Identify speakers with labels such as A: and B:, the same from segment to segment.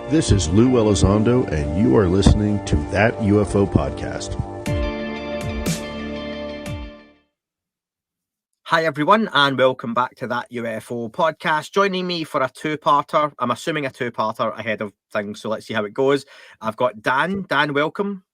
A: This is Luis Elizondo, and you are listening to That UFO Podcast.
B: Hi everyone, and welcome back to That UFO Podcast. Joining me for a two-parter, I'm assuming a two-parter ahead of things, so let's see how it goes. I've got Dan. Dan, welcome.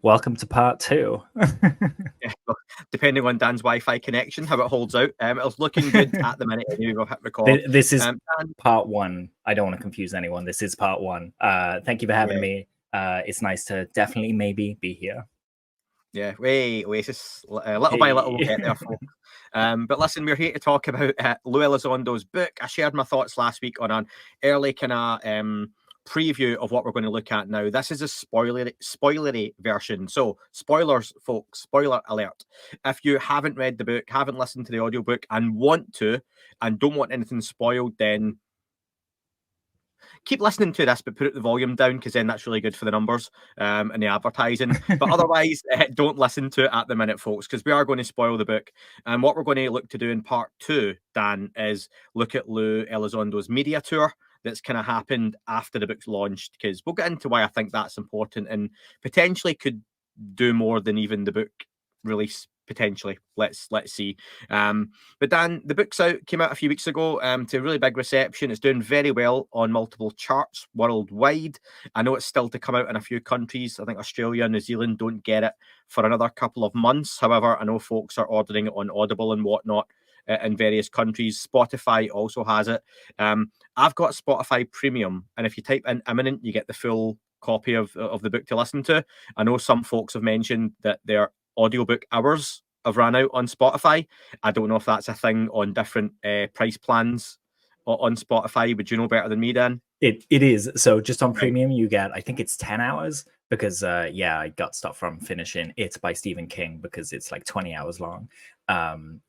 C: Welcome to part two.
B: Yeah, well, depending on Dan's Wi-Fi connection, how it holds out. It's looking good at the minute. Anyway, we'll hit record.
C: This is
B: Dan,
C: part one. I don't want to confuse anyone. This is part one. Thank you for having me. It's nice to definitely maybe be here.
B: Yeah, Oasis, little by little we'll get there, folks. But listen, we're here to talk about Luis Elizondo's book. I shared my thoughts last week on an early kind of preview of what we're going to look at now. This is a spoilery version. So, spoilers, folks, spoiler alert. If you haven't read the book, haven't listened to the audiobook, and want to, and don't want anything spoiled, then keep listening to this, but put the volume down, because then that's really good for the numbers and the advertising. But otherwise, don't listen to it at the minute, folks, because we are going to spoil the book. And what we're going to look to do in part two, Dan, is look at Luis Elizondo's media tour that's kind of happened after the book's launched, because we'll get into why I think that's important and potentially could do more than even the book release. Potentially, let's see. But Dan, the book's came out a few weeks ago to a really big reception. It's doing very well on multiple charts worldwide. I know it's still to come out in a few countries. I think Australia and New Zealand don't get it for another couple of months. However, I know folks are ordering it on Audible and whatnot in various countries. Spotify also has it. I've got Spotify Premium, and if you type in Imminent, you get the full copy of the book to listen to. I know some folks have mentioned that their audiobook hours have ran out on Spotify. I don't know if that's a thing on different price plans on Spotify. Would you know better than me, Dan?
C: It is. So just on Premium, you get, I think it's 10 hours because, I got stuff from finishing It by Stephen King because it's like 20 hours long.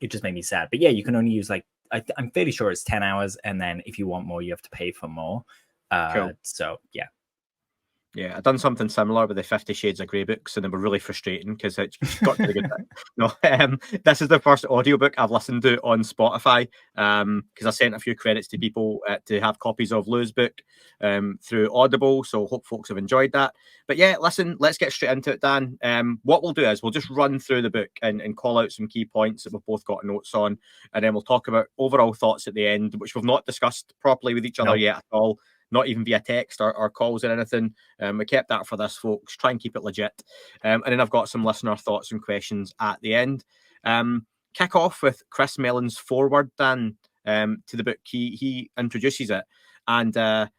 C: It just made me sad. But yeah, you can only use I'm fairly sure it's 10 hours. And then if you want more, you have to pay for more.
B: Cool.
C: So, yeah.
B: Yeah, I've done something similar with the 50 Shades of Grey books, and they were really frustrating because it got to the good thing. No, this is the first audiobook I've listened to on Spotify because I sent a few credits to people to have copies of Lou's book through Audible, so hope folks have enjoyed that. But yeah, listen, let's get straight into it, Dan. What we'll do is we'll just run through the book and call out some key points that we've both got notes on, and then we'll talk about overall thoughts at the end, which we've not discussed properly with each other yet at all. Not even via text or calls or anything. We kept that for this, folks. Try and keep it legit. And then I've got some listener thoughts and questions at the end. Kick off with Chris Mellon's foreword, Dan, to the book. He introduces it. And at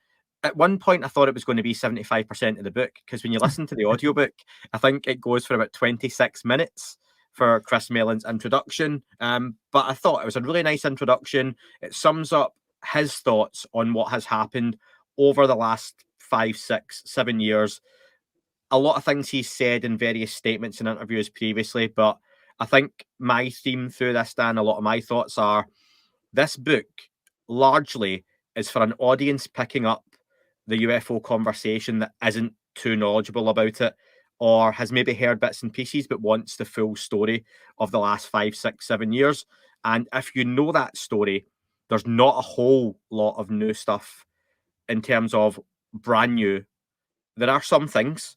B: one point, I thought it was going to be 75% of the book, because when you listen to the audiobook, I think it goes for about 26 minutes for Chris Mellon's introduction. But I thought it was a really nice introduction. It sums up his thoughts on what has happened over the last 5, 6, 7 years. A lot of things he's said in various statements and interviews previously, but I think my theme through this, Dan, a lot of my thoughts are this book largely is for an audience picking up the UFO conversation that isn't too knowledgeable about it, or has maybe heard bits and pieces but wants the full story of the last 5, 6, 7 years. And if you know that story, there's not a whole lot of new stuff in terms of brand new. There are some things,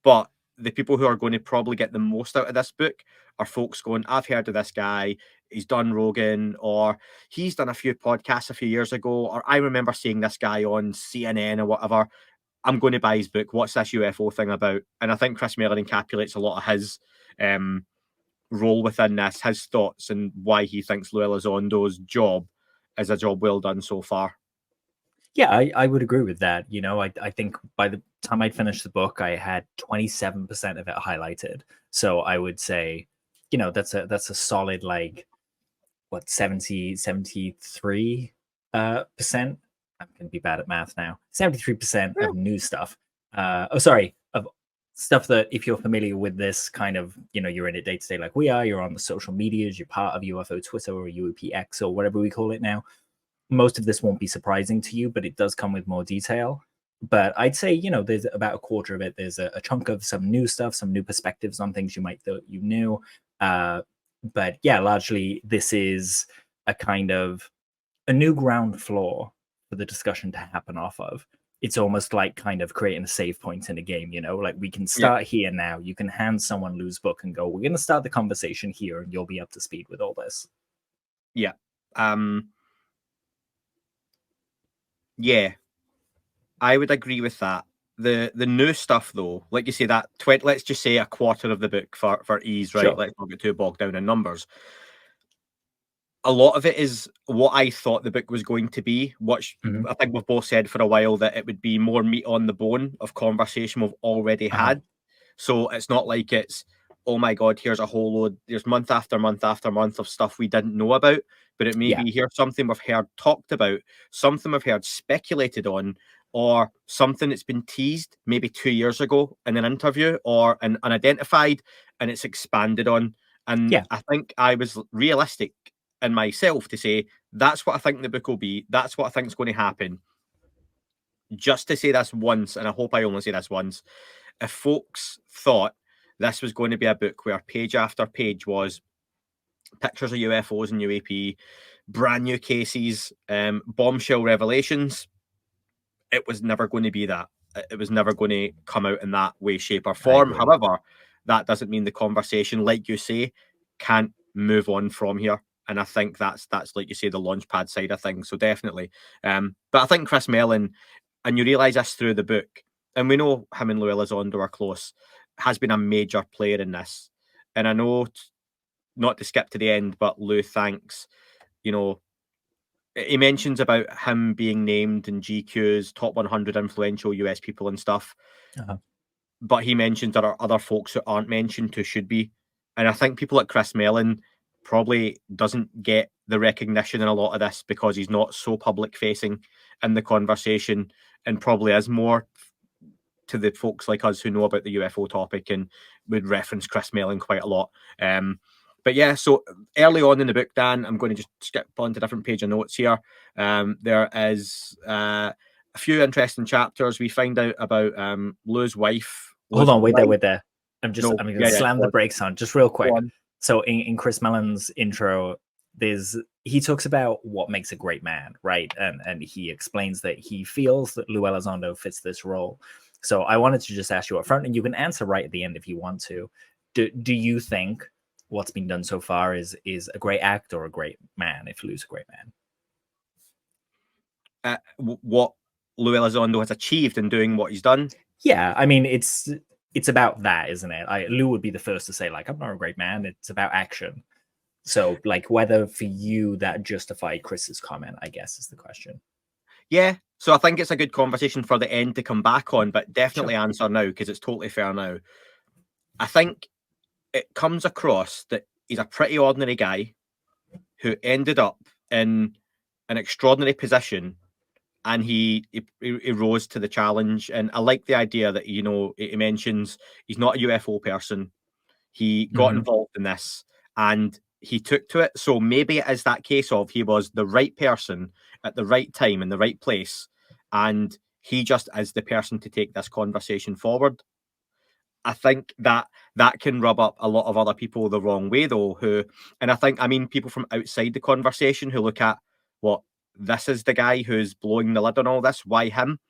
B: but the people who are going to probably get the most out of this book are folks going, I've heard of this guy, he's done Rogan, or he's done a few podcasts a few years ago, or I remember seeing this guy on CNN or whatever. I'm going to buy his book. What's this UFO thing about? And I think Chris Mellon encapsulates a lot of his role within this, his thoughts, and why he thinks Luis Elizondo's job is a job well done so far.
C: Yeah, I would agree with that. You know, I think by the time I'd finished the book, I had 27% of it highlighted. So I would say, you know, that's a solid, 73%. I'm going to be bad at math now. 73% of new stuff. Of stuff that if you're familiar with this kind of, you know, you're in it day to day like we are, you're on the social medias, you're part of UFO Twitter or UAPX or whatever we call it now. Most of this won't be surprising to you, but it does come with more detail. But I'd say, you know, there's about a quarter of it. There's a chunk of some new stuff, some new perspectives on things you might thought you knew. But yeah, largely this is a kind of a new ground floor for the discussion to happen off of. it's almost like kind of creating a save point in a game, you know, like we can start here now. You can hand someone Lou's book and go, we're going to start the conversation here and you'll be up to speed with all this.
B: Yeah. Yeah, I would agree with that. The new stuff, though, like you say, that let's just say a quarter of the book for ease, right?
C: Sure.
B: Let's not get too bogged down in numbers. A lot of it is what I thought the book was going to be, which I think we've both said for a while, that it would be more meat on the bone of conversation we've already had. So it's not like it's, oh my God, here's a whole load, there's month after month after month of stuff we didn't know about, but it may be here's something we've heard talked about, something we've heard speculated on, or something that's been teased maybe 2 years ago in an interview or an unidentified, and it's expanded on. And I think I was realistic in myself to say, that's what I think the book will be, that's what I think is going to happen. Just to say this once, and I hope I only say this once, if folks thought this was going to be a book where page after page was pictures of UFOs and UAP, brand new cases, bombshell revelations, it was never going to be that. It was never going to come out in that way, shape, or form. However, that doesn't mean the conversation, like you say, can't move on from here. And I think that's like you say, the launchpad side of things. So definitely. But I think Chris Mellon, and you realise this through the book, and we know him and Luis Elizondo are close, has been a major player in this. And I know, not to skip to the end, but Lou thanks, you know, he mentions about him being named in GQ's top 100 influential US people and stuff. But he mentions there are other folks that aren't mentioned who should be. And I think people like Chris Mellon probably doesn't get the recognition in a lot of this because he's not so public facing in the conversation, and probably is more to the folks like us who know about the UFO topic and would reference Chris Mellon quite a lot. But yeah, so early on in the book, Dan, I'm going to just skip on to a different page of notes here. There is a few interesting chapters. We find out about Lou's wife.
C: Hold on, wait there. I'm going to slam the
B: on.
C: brakes on just real quick. So in Chris Mellon's intro, he talks about what makes a great man, right? And he explains that he feels that Luis Elizondo fits this role. So I wanted to just ask you up front, and you can answer right at the end if you want to. Do you think what's been done so far is a great act or a great man, if Lou's a great
B: man? What Luis Elizondo has achieved in doing what he's done?
C: Yeah, I mean, it's about that, isn't it? Lou would be the first to say, like, I'm not a great man. It's about action. So, like, whether for you that justified Chris's comment, I guess, is the question.
B: Yeah, so I think it's a good conversation for the end to come back on, but definitely answer now, because it's totally fair now. I think it comes across that he's a pretty ordinary guy who ended up in an extraordinary position, and he rose to the challenge. And I like the idea that, you know, he mentions he's not a UFO person. He got involved in this and he took to it. So maybe it is that case of he was the right person at the right time in the right place, and he just is the person to take this conversation forward. I think that can rub up a lot of other people the wrong way, though, and I mean people from outside the conversation who look at, what, this is the guy who's blowing the lid on all this, why him?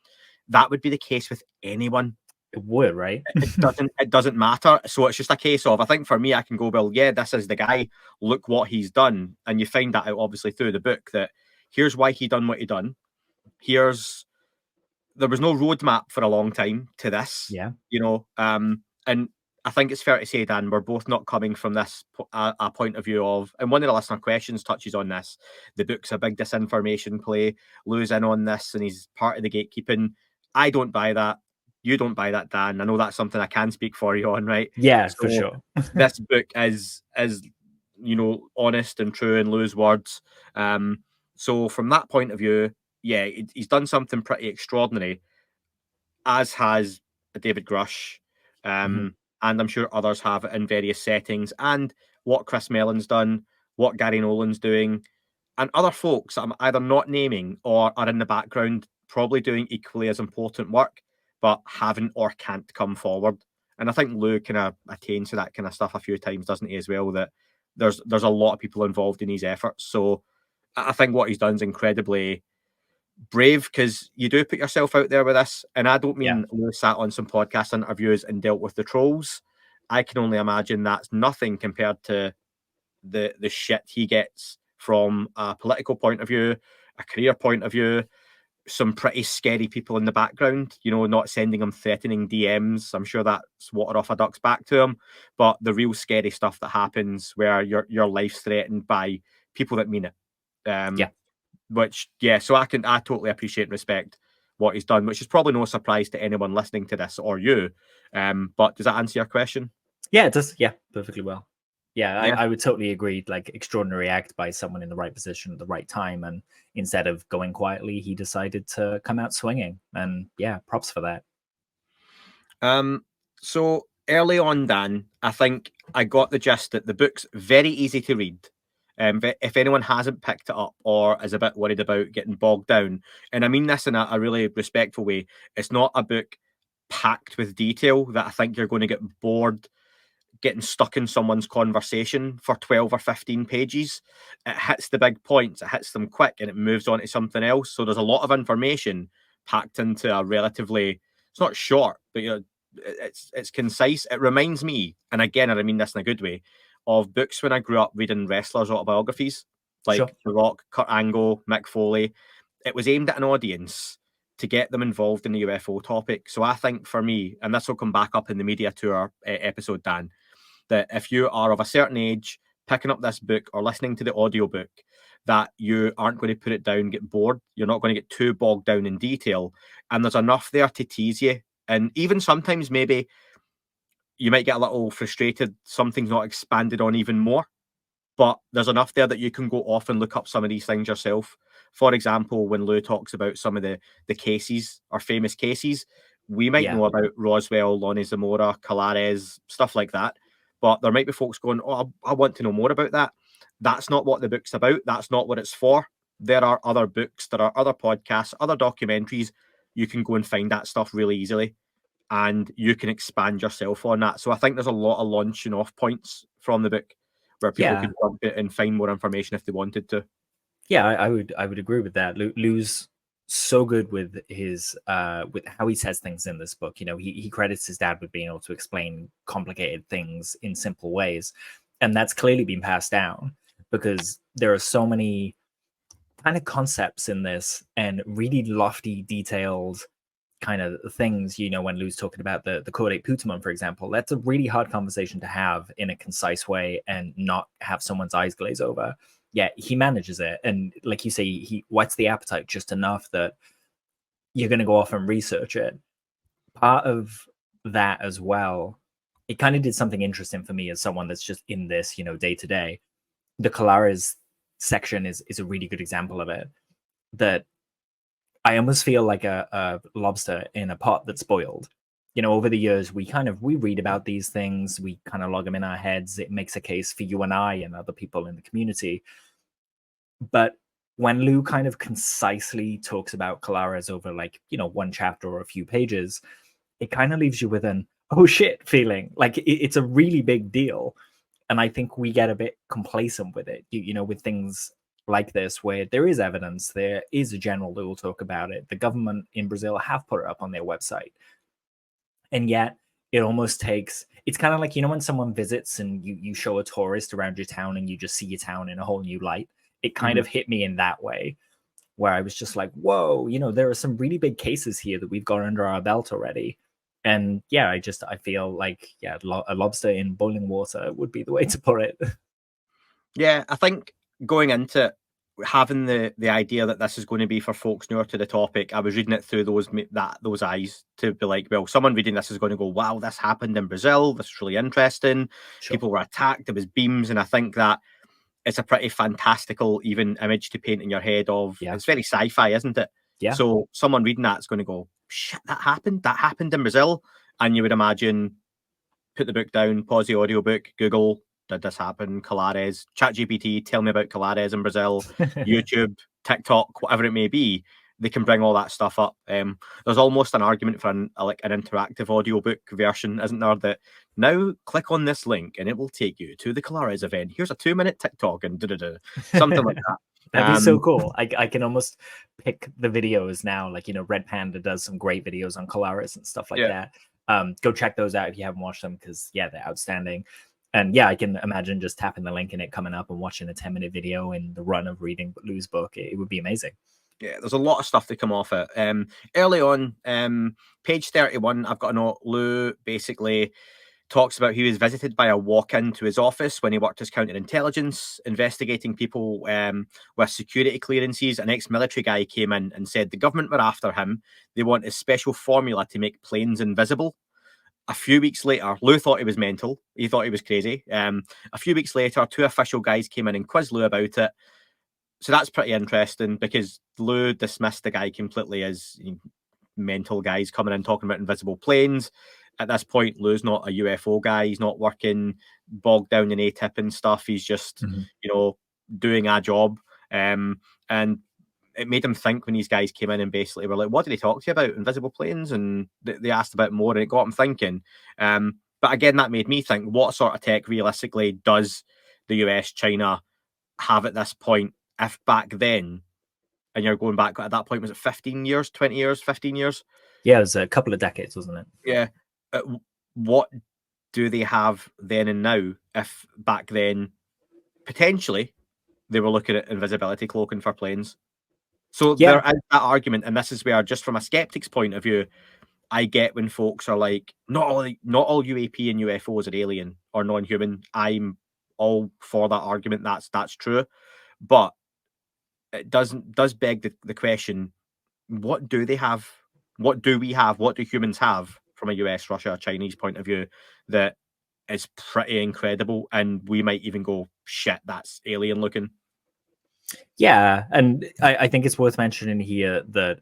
B: That would be the case with anyone.
C: It would, right?
B: It doesn't matter. So it's just a case of, I think for me, I can go, well, yeah, this is the guy. Look what he's done. And you find that out obviously through the book, that here's why he done what he done. There was no roadmap for a long time to this.
C: Yeah.
B: You know, and I think it's fair to say, Dan, we're both not coming from this a point of view of, and one of the listener questions touches on this, the book's a big disinformation play, Lou's in on this and he's part of the gatekeeping. I don't buy that. You don't buy that, Dan. I know that's something I can speak for you on, right?
C: Yeah, so for sure.
B: This book is, you know, honest and true in Lou's words. So from that point of view, yeah, he's done something pretty extraordinary, as has David Grush, and I'm sure others have in various settings, and what Chris Mellon's done, what Gary Nolan's doing, and other folks I'm either not naming or are in the background probably doing equally as important work, but haven't or can't come forward. And I think Lou kind of attains to that kind of stuff a few times, doesn't he, as well, that there's a lot of people involved in his efforts. So I think what he's done is incredibly brave, because you do put yourself out there with this. And I don't
C: Yeah.
B: mean Lewis sat on some podcast interviews and dealt with the trolls. I can only imagine that's nothing compared to the shit he gets from a political point of view, a career point of view, some pretty scary people in the background, you know, not sending him threatening DMs. I'm sure that's water off a duck's back to him. But the real scary stuff that happens where your life's threatened by people that mean it.
C: Yeah.
B: Which, yeah, so I totally appreciate and respect what he's done, which is probably no surprise to anyone listening to this or you. But does that answer your question?
C: Yeah, it does. Yeah, perfectly well. Yeah,
B: Yeah.
C: I would totally agree. Like, extraordinary act by someone in the right position at the right time. And instead of going quietly, he decided to come out swinging. And yeah, props for that.
B: So early on, Dan, I think I got the gist that the book's very easy to read. If anyone hasn't picked it up or is a bit worried about getting bogged down, and I mean this in a really respectful way, it's not a book packed with detail that I think you're going to get bored getting stuck in someone's conversation for 12 or 15 pages. It hits the big points, it hits them quick, and it moves on to something else. So there's a lot of information packed into a relatively, it's not short, but it's concise. It reminds me, and again, I mean this in a good way, of books when I grew up reading wrestlers' autobiographies, like
C: Sure.
B: The Rock, Kurt Angle, Mick Foley. It was aimed at an audience to get them involved in the UFO topic. So I think for me, and this will come back up in the media tour episode, Dan, that if you are of a certain age, picking up this book or listening to the audiobook, that you aren't going to put it down, get bored. You're not going to get too bogged down in detail. And there's enough there to tease you. And even sometimes maybe you might get a little frustrated, something's not expanded on even more. But there's enough there that you can go off and look up some of these things yourself. For example, when Lou talks about some of the cases or famous cases, we might know about Roswell, Lonnie Zamora, Colares, stuff like that. But there might be folks going, oh, I want to know more about that. That's not what the book's about. That's not what it's for. There are other books, there are other podcasts, other documentaries. You can go and find that stuff really easily, and you can expand yourself on that. So I think there's a lot of launching off points from the book where people could jump it and find more information if they wanted to.
C: Yeah, I would agree with that. Lou's so good with his with how he says things in this book. You know, he credits his dad with being able to explain complicated things in simple ways, and that's clearly been passed down because there are so many kind of concepts in this and really lofty, detailed kind of things. You know, when Lou's talking about the Caudate putamen, for example, that's a really hard conversation to have in a concise way and not have someone's eyes glaze over. Yeah, he manages it. And like you say, he whets the appetite just enough that you're going to go off and research it. Part of that as well, it kind of did something interesting for me as someone that's just in this, you know, day to day. The Colares section is a really good example of it. That I almost feel like a lobster in a pot that's boiled. You know, over the years, we read about these things, we kind of log them in our heads. It makes a case for you and I and other people in the community. But when Lou kind of concisely talks about Colares over, like, you know, one chapter or a few pages, it kind of leaves you with an oh shit feeling. Like it's a really big deal. And I think we get a bit complacent with it, you know, with things like this, where there is evidence, there is a general that will talk about it. The government in Brazil have put it up on their website. And yet it almost takes, it's kind of like, you know, when someone visits and you show a tourist around your town and you just see your town in a whole new light. It kind of hit me in that way, where I was just like, whoa, you know, there are some really big cases here that we've got under our belt already. And yeah, I feel like, yeah, a lobster in boiling water would be the way to put it.
B: Yeah, I think going into it, having the idea that this is going to be for folks newer to the topic, I was reading it through those eyes to be like, well, someone reading this is going to go, wow, this happened in Brazil. This is really interesting. Sure. People were attacked. There was beams. And I think that it's a pretty fantastical even image to paint in your head of, it's very sci-fi, isn't it?
C: Yeah.
B: So someone reading that is going to go, shit, that happened in Brazil. And you would imagine, put the book down, pause the audiobook, Google, did this happen? Colares, ChatGPT, tell me about Colares in Brazil, YouTube, TikTok, whatever it may be. They can bring all that stuff up. There's almost an argument for an interactive audiobook version, isn't there? That now click on this link and it will take you to the Colares event. Here's a 2-minute TikTok and something like that.
C: That'd be so cool. I can almost pick the videos now. Like, Red Panda does some great videos on Colares and stuff like that. Go check those out if you haven't watched them, because they're outstanding. And I can imagine just tapping the link and it coming up and watching a 10-minute video in the run of reading Lou's book. It would be amazing.
B: Yeah, there's a lot of stuff to come off it. Early on, page 31, I've got a note. Lou basically talks about he was visited by a walk-in to his office when he worked as counterintelligence, investigating people with security clearances. An ex-military guy came in and said the government were after him. They want a special formula to make planes invisible. A few weeks later, Lou thought he was mental. He thought he was crazy. A few weeks later, 2 official guys came in and quizzed Lou about it. So that's pretty interesting, because Lou dismissed the guy completely as mental guys coming in talking about invisible planes. At this point, Lou's not a UFO guy. He's not working bogged down in ATIP and stuff. He's just, doing a job. And it made him think when these guys came in and basically were like, what did he talk to you about? Invisible planes? And they asked about more, and it got him thinking. But again, that made me think, what sort of tech realistically does the US, China have at this point? If back then, and you're going back at that point, was it 15 years, 20 years, 15 years?
C: Yeah, it was a couple of decades, wasn't it?
B: Yeah. What do they have then and now, if back then potentially they were looking at invisibility cloaking for planes? So there is that argument, and this is where, just from a skeptic's point of view, I get when folks are like, not all UAP and UFOs are alien or non-human. I'm all for that argument. That's true, but it does beg the question: what do they have? What do we have? What do humans have from a US, Russia, Chinese point of view that is pretty incredible? And we might even go, shit, that's alien looking.
C: Yeah, and I think it's worth mentioning here that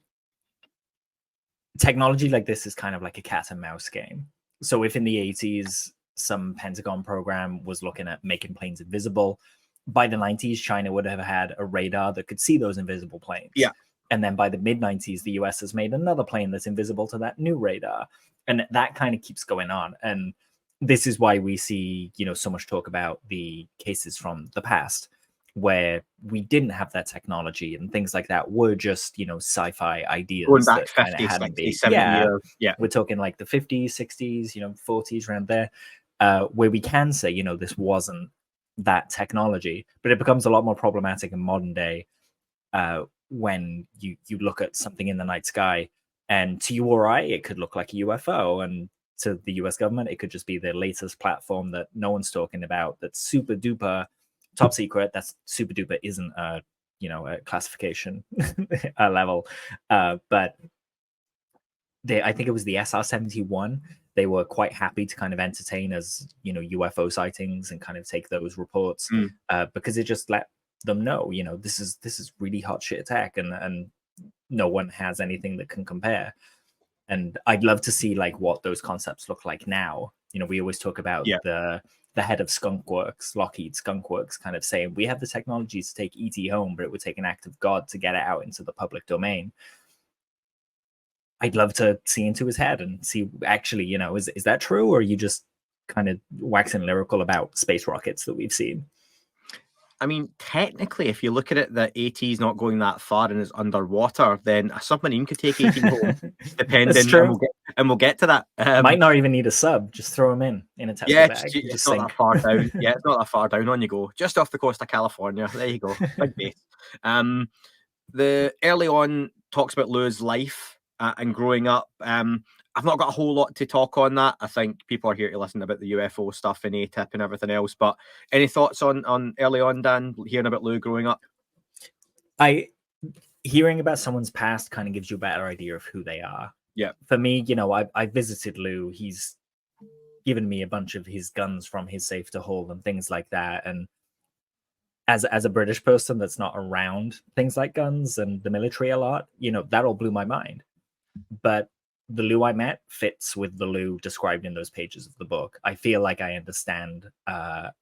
C: technology like this is kind of like a cat and mouse game. So if in the 80s some Pentagon program was looking at making planes invisible, by the 90s China would have had a radar that could see those invisible planes.
B: Yeah.
C: And then by the mid-90s, the US has made another plane that's invisible to that new radar. And that kind of keeps going on. And this is why we see, so much talk about the cases from the past where we didn't have that technology and things like that were just, sci-fi ideas.
B: Going back
C: that
B: 50, 60,
C: 70
B: years. Yeah.
C: We're talking like the 50s, 60s, 40s, around there, where we can say, this wasn't that technology. But it becomes a lot more problematic in modern day when you look at something in the night sky, and to you or I, it could look like a UFO, and to the US government, it could just be the latest platform that no one's talking about, that's super duper top secret. That's super duper isn't a classification level, but I think it was the SR-71. They were quite happy to kind of entertain as UFO sightings and kind of take those reports because it just let them know, this is really hot shit tech, and no one has anything that can compare. And I'd love to see like what those concepts look like now. We always talk about the head of Skunk Works, Lockheed Skunk Works, kind of saying we have the technology to take ET home, but it would take an act of God to get it out into the public domain. I'd love to see into his head and see actually, is that true, or are you just kind of waxing lyrical about space rockets that we've seen?
B: I mean, technically, if you look at it, the AT is not going that far and is underwater, then a submarine could take 18 home, depending. And we'll get to that.
C: Might not even need a sub; just throw them in a Tesla bag.
B: It's not that far down. Yeah, it's not that far down. On you go, just off the coast of California. There you go, big base. The early on talks about Lou's life and growing up. I've not got a whole lot to talk on that. I think people are here to listen about the UFO stuff and ATIP and everything else. But any thoughts on early on, Dan, hearing about Lou growing up?
C: Hearing about someone's past kind of gives you a better idea of who they are.
B: Yeah.
C: For me, I visited Lou. He's given me a bunch of his guns from his safe to hold and things like that. And as a British person that's not around things like guns and the military a lot, that all blew my mind. But the Lou I met fits with the Lou described in those pages of the book. I feel like I understand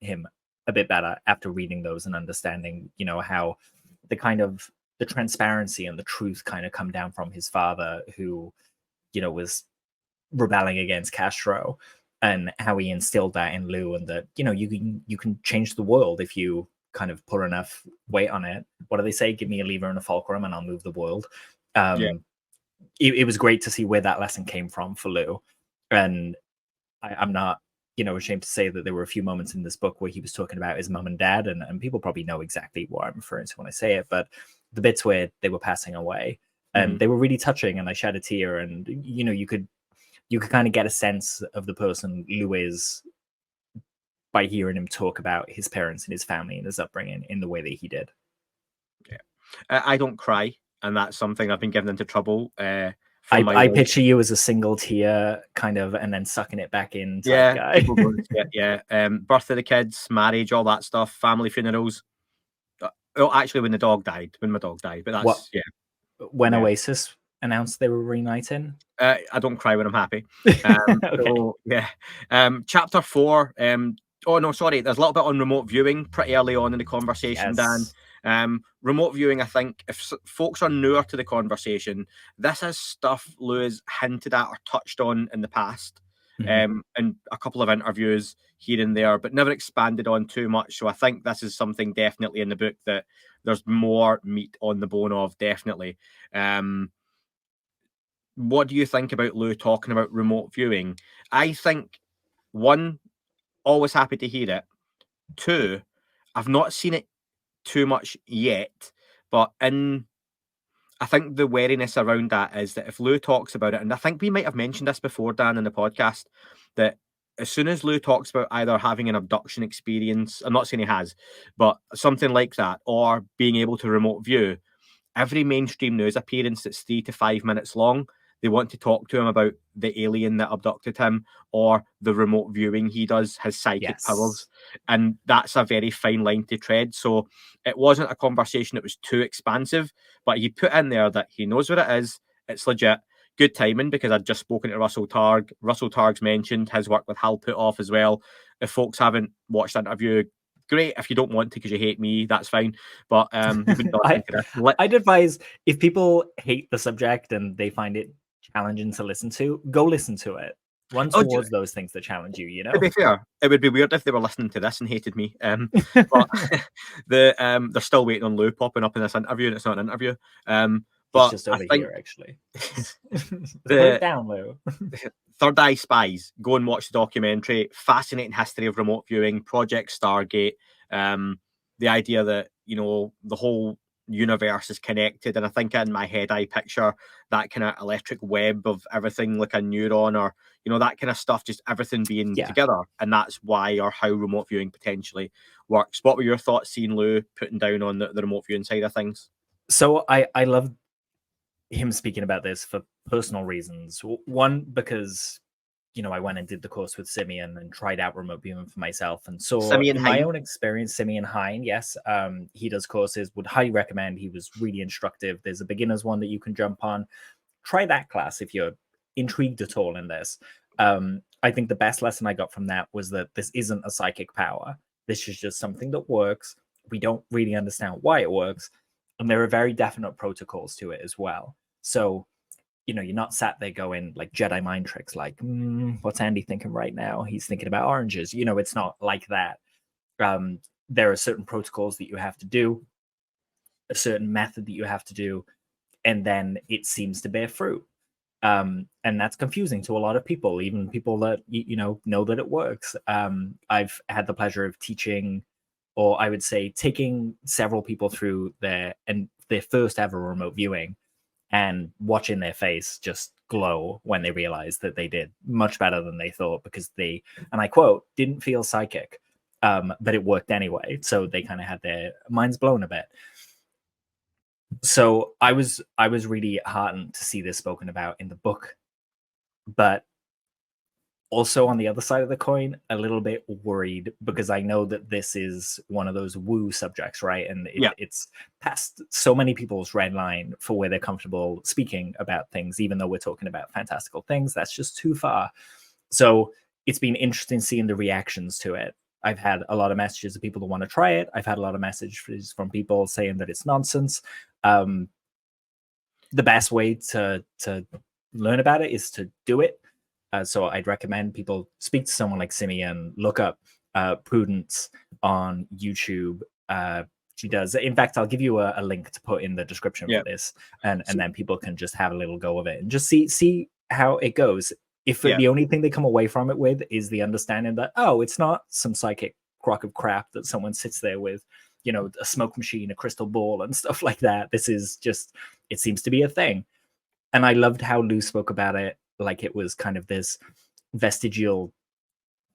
C: him a bit better after reading those and understanding, how the transparency and the truth kind of come down from his father, who, was rebelling against Castro, and how he instilled that in Lou, and that, you can change the world if you kind of put enough weight on it. What do they say? Give me a lever and a fulcrum and I'll move the world. It was great to see where that lesson came from for Lou. And I'm not, ashamed to say that there were a few moments in this book where he was talking about his mum and dad, and people probably know exactly what I'm referring to when I say it, but the bits where they were passing away, and they were really touching, and I shed a tear, and you could kind of get a sense of the person Lou is by hearing him talk about his parents and his family and his upbringing in the way that he did.
B: I don't cry, and that's something I've been given into trouble.
C: I picture you as a single tear kind of, and then sucking it back in type guy.
B: Birth of the kids, marriage, all that stuff, family funerals. Well, actually, when my dog died, but that's
C: When Oasis announced they were reuniting,
B: I don't cry when I'm happy.
C: Okay.
B: So, chapter 4. Oh no, sorry. There's a little bit on remote viewing pretty early on in the conversation,
C: yes.
B: Dan. Remote viewing, I think, if folks are newer to the conversation, this is stuff Lou has hinted at or touched on in the past, in a couple of interviews here and there, but never expanded on too much. So I think this is something definitely in the book that there's more meat on the bone of, definitely. What do you think about Lou talking about remote viewing? I think, one, always happy to hear it. Two, I've not seen it too much yet, but I think the wariness around that is that if Lou talks about it, and I think we might have mentioned this before, Dan, in the podcast, that as soon as Lou talks about either having an abduction experience, I'm not saying he has, but something like that, or being able to remote view, every mainstream news appearance that's 3 to 5 minutes long, they want to talk to him about the alien that abducted him or the remote viewing he does, his psychic powers. And that's a very fine line to tread. So it wasn't a conversation that was too expansive, but he put in there that he knows what it is. It's legit. Good timing, because I'd just spoken to Russell Targ. Russell Targ's mentioned his work with Hal Puthoff as well. If folks haven't watched the interview, great. If you don't want to because you hate me, that's fine. But
C: I'd advise, if people hate the subject and they find it challenging to listen to, go listen to it. Run towards those things that challenge you.
B: To be fair, it would be weird if they were listening to this and hated me. But they're still waiting on Lou popping up in this interview, and it's not an interview. But
C: it's just over here, actually. Put it down, Lou.
B: Third Eye Spies. Go and watch the documentary. Fascinating history of remote viewing, Project Stargate. The idea that, the whole universe is connected. And I think in my head, I picture that kind of electric web of everything, like a neuron, or, that kind of stuff, just everything being together. And that's why, or how remote viewing potentially works. What were your thoughts seeing Lou putting down on the remote viewing side of things?
C: So I love him speaking about this for personal reasons. One, because I went and did the course with Simeon and tried out remote viewing for myself, and saw in my own experience, Simeon Hine, yes, he does courses, would highly recommend. He was really instructive. There's a beginner's one that you can jump on. Try that class if you're intrigued at all in this. I think the best lesson I got from that was that this isn't a psychic power. This is just something that works. We don't really understand why it works. And there are very definite protocols to it as well. So, you're not sat there going like Jedi mind tricks, like, what's Andy thinking right now? He's thinking about oranges. It's not like that. There are certain protocols that you have to do, a certain method that you have to do, and then it seems to bear fruit. And that's confusing to a lot of people, even people that, know that it works. I've had the pleasure of teaching, or I would say taking several people through their first ever remote viewing, and watching their face just glow when they realized that they did much better than they thought, because they, and I quote, didn't feel psychic, but it worked anyway. So they kind of had their minds blown a bit. So I was really heartened to see this spoken about in the book, but also on the other side of the coin, a little bit worried, because I know that this is one of those woo subjects, right? And it's past so many people's red line for where they're comfortable speaking about things, even though we're talking about fantastical things. That's just too far. So it's been interesting seeing the reactions to it. I've had a lot of messages of people who want to try it. I've had a lot of messages from people saying that it's nonsense. The best way to learn about it is to do it. So I'd recommend people speak to someone like Simeon, look up Prudence on YouTube, she does. In fact, I'll give you a link to put in the description
B: Yeah.
C: for this, and then people can just have a little go of it and just see how it goes. If
B: Yeah.
C: the only thing they come away from it with is the understanding that, oh, it's not some psychic crock of crap that someone sits there with, you know, a smoke machine, a crystal ball, and stuff like that. This is just, it seems to be a thing. And I loved how Lou spoke about it like it was kind of this vestigial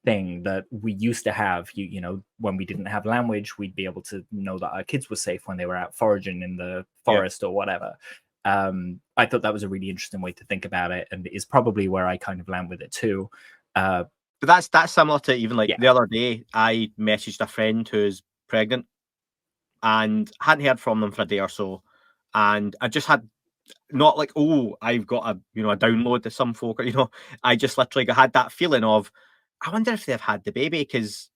C: thing that we used to have. You know, when we didn't have language, we'd be able to know that our kids were safe when they were out foraging in the forest or whatever. I thought that was a really interesting way to think about it, and is probably where I kind of land with it too.
B: But that's similar to even like the other day, I messaged a friend who's pregnant and hadn't heard from them for a day or so, and I just had not like, oh, I've got a download to some folk, or I just literally had that feeling of, I wonder if they've had the baby, because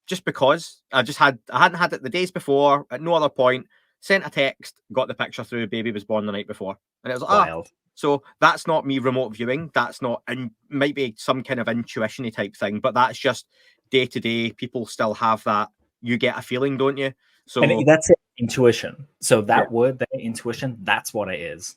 B: just because I hadn't had it the days before, at no other point, sent a text, got the picture through, baby was born the night before, and it was like,
C: wild.
B: So that's not me remote viewing. That's not, and might be some kind of intuition-y type thing, but that's just day to day. People still have that. You get a feeling, don't you? So
C: and that's it, intuition. So that word, that intuition, that's what it is.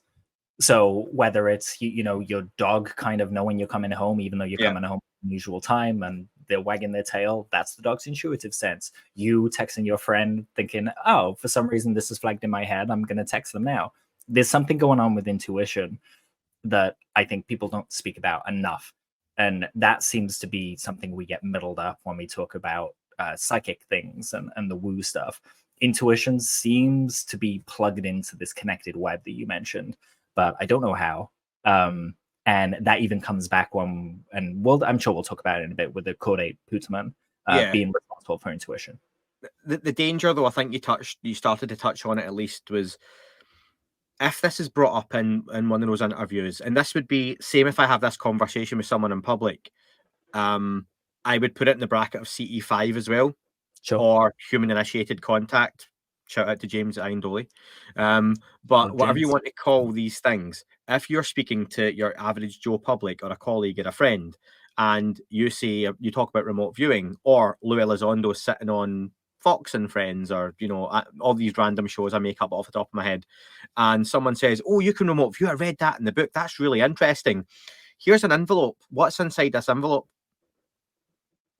C: So whether it's you know, your dog kind of knowing you're coming home, even though you're coming home at the usual time, and they're wagging their tail, that's the dog's intuitive sense. You texting your friend thinking, oh, for some reason this is flagged in my head, I'm going to text them now. There's something going on with intuition that I think people don't speak about enough. And that seems to be something we get muddled up when we talk about psychic things and the woo stuff. Intuition seems to be plugged into this connected web that you mentioned, but I don't know how. And that even comes back when, and I'm sure we'll talk about it in a bit, with the Caudate putamen being responsible for intuition.
B: The danger, though, I think you started to touch on it at least, was if this is brought up in one of those interviews, and this would be same if I have this conversation with someone in public, I would put it in the bracket of CE5 as well, or human initiated contact. Shout out to James Indoley. But whatever you want to call these things, if you're speaking to your average Joe public or a colleague or a friend, and you talk about remote viewing, or Luis Elizondo sitting on Fox and Friends, or all these random shows I make up off the top of my head, and someone says, oh, you can remote view, I read that in the book, that's really interesting, here's an envelope, what's inside this envelope?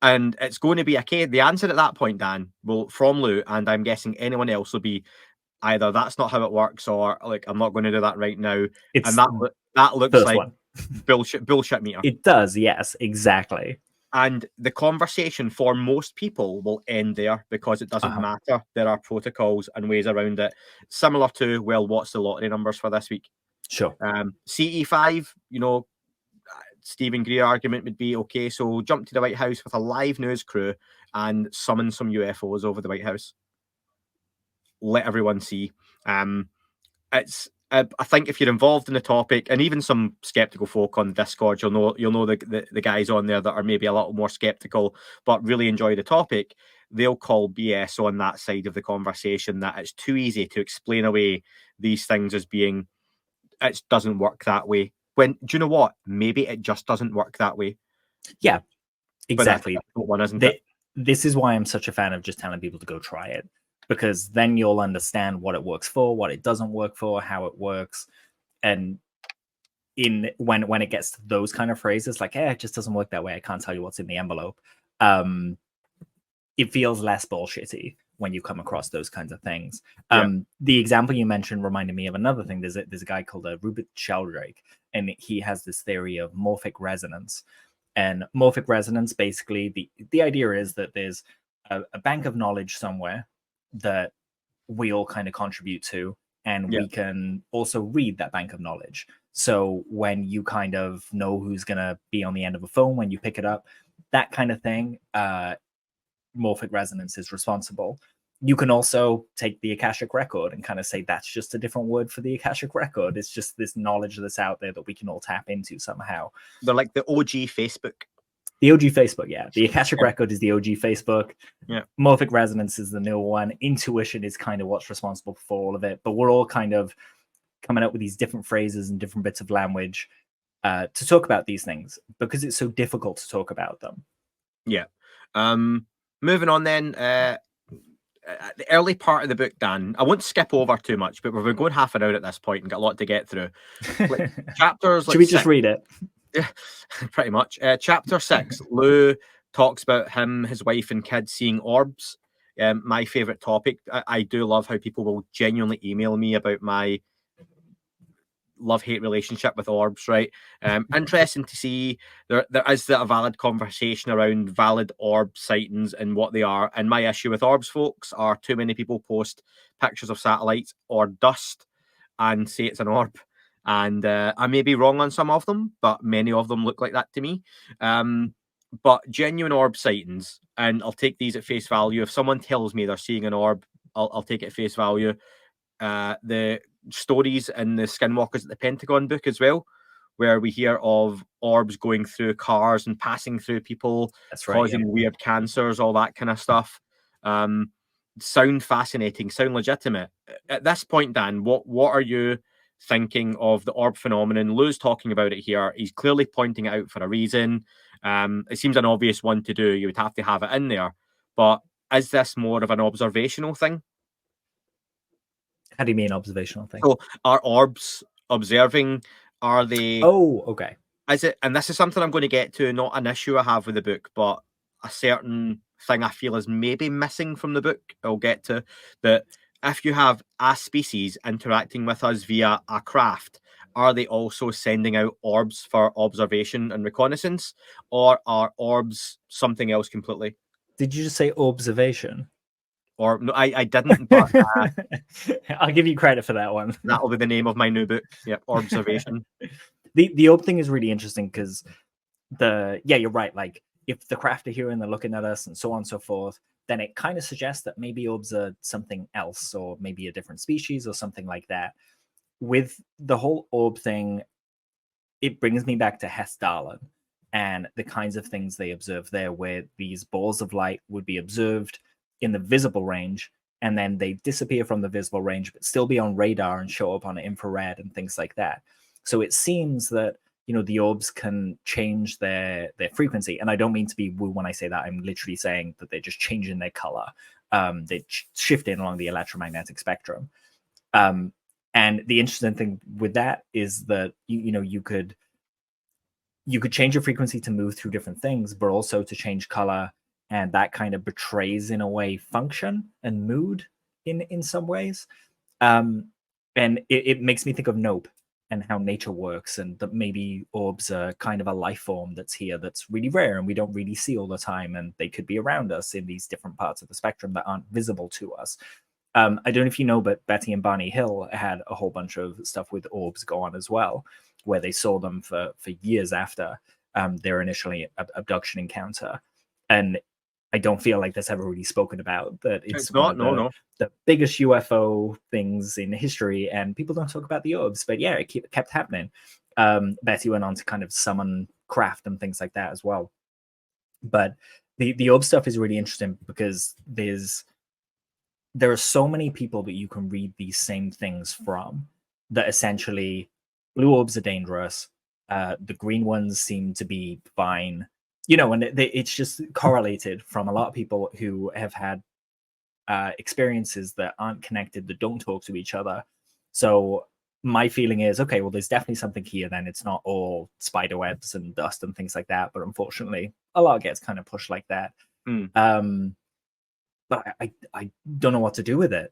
B: And it's going to be okay. The answer at that point, Dan, from Lou, and I'm guessing anyone else, will be either that's not how it works, or like, I'm not going to do that right now. And that looks like bullshit meter.
C: It does, yes, exactly.
B: And the conversation for most people will end there, because it doesn't matter. There are protocols and ways around it. Similar to, well, what's the lottery numbers for this week?
C: Sure.
B: CE5, Stephen Greer argument would be, okay, so jump to the White House with a live news crew and summon some UFOs over the White House. Let everyone see. I think if you're involved in the topic, and even some skeptical folk on Discord, you'll know the guys on there that are maybe a little more skeptical but really enjoy the topic. They'll call BS on that side of the conversation, that it's too easy to explain away these things as being, it doesn't work that way. When, do you know what? Maybe it just doesn't work that way.
C: Yeah, exactly.
B: One, isn't it?
C: This is why I'm such a fan of just telling people to go try it, because then you'll understand what it works for, what it doesn't work for, how it works. And when it gets to those kind of phrases, like, it just doesn't work that way, I can't tell you what's in the envelope, it feels less bullshitty when you come across those kinds of things. The example you mentioned reminded me of another thing. There's a guy called Rupert Sheldrake, and he has this theory of morphic resonance. And morphic resonance, basically, the idea is that there's a bank of knowledge somewhere that we all kind of contribute to, and we can also read that bank of knowledge. So when you kind of know who's going to be on the end of a phone when you pick it up, that kind of thing, morphic resonance is responsible. You can also take the Akashic record and kind of say that's just a different word for the Akashic record. It's just this knowledge that's out there that we can all tap into somehow.
B: They're like the OG Facebook.
C: The OG Facebook, yeah. The Akashic record is the OG Facebook.
B: Yeah.
C: Morphic resonance is the new one. Intuition is kind of what's responsible for all of it. But we're all kind of coming up with these different phrases and different bits of language to talk about these things, because it's so difficult to talk about them.
B: Yeah. Moving on then. the early part of the book, Dan, I won't skip over too much, but we've been going half an hour at this point and got a lot to get through. Like, chapters.
C: Should we just read it?
B: Yeah, pretty much. Chapter 6, Lou talks about his wife, and kids seeing orbs. My favorite topic. I do love how people will genuinely email me about my love-hate relationship with orbs, right? Interesting to see there is a valid conversation around valid orb sightings and what they are. And my issue with orbs, folks, are too many people post pictures of satellites or dust and say it's an orb. And I may be wrong on some of them, but many of them look like that to me. But genuine orb sightings, and I'll take these at face value. If someone tells me they're seeing an orb, I'll take it at face value. The stories in the Skinwalkers at the Pentagon book as well, where we hear of orbs going through cars and passing through people, causing weird cancers, all that kind of stuff. Sound fascinating, sound legitimate. At this point, Dan, what are you thinking of the orb phenomenon? Lou's talking about it here. He's clearly pointing it out for a reason. It seems an obvious one to do. You would have to have it in there. But is this more of an observational thing?
C: How do you mean observational thing?
B: So are orbs observing? Are they?
C: Oh, okay.
B: Is it? And this is something I'm going to get to. Not an issue I have with the book, but a certain thing I feel is maybe missing from the book. I'll get to that. If you have a species interacting with us via a craft, are they also sending out orbs for observation and reconnaissance, or are orbs something else completely?
C: Did you just say observation?
B: Or no, I didn't, but
C: I'll give you credit for that one.
B: That'll be the name of my new book. Yep, observation.
C: The orb thing is really interesting because you're right. Like if the craft are here and they're looking at us and so on and so forth, then it kind of suggests that maybe orbs are something else, or maybe a different species or something like that. With the whole orb thing, it brings me back to Hess-Darlan and the kinds of things they observe there, where these balls of light would be observed in the visible range, and then they disappear from the visible range, but still be on radar and show up on infrared and things like that. So it seems that, the orbs can change their frequency. And I don't mean to be woo when I say that. I'm literally saying that they're just changing their color. They shift in along the electromagnetic spectrum. And the interesting thing with that is that, you could change your frequency to move through different things, but also to change color. And that kind of betrays, in a way, function and mood in some ways. And it makes me think of Nope and how nature works, and that maybe orbs are kind of a life form that's here that's really rare and we don't really see all the time, and they could be around us in these different parts of the spectrum that aren't visible to us. I don't know if you know, but Betty and Barney Hill had a whole bunch of stuff with orbs go on as well, where they saw them for years after their initially abduction encounter. And I don't feel like that's ever really spoken about. That it's not the biggest UFO things in history, and people don't talk about the orbs. But yeah, it kept happening. Betty went on to kind of summon craft and things like that as well. But the orb stuff is really interesting because there are so many people that you can read these same things from. That essentially, blue orbs are dangerous. The green ones seem to be fine. And it's just correlated from a lot of people who have had experiences that aren't connected, that don't talk to each other. So my feeling is, okay, well, there's definitely something here. Then it's not all spider webs and dust and things like that. But unfortunately, a lot gets kind of pushed like that. But I don't know what to do with it.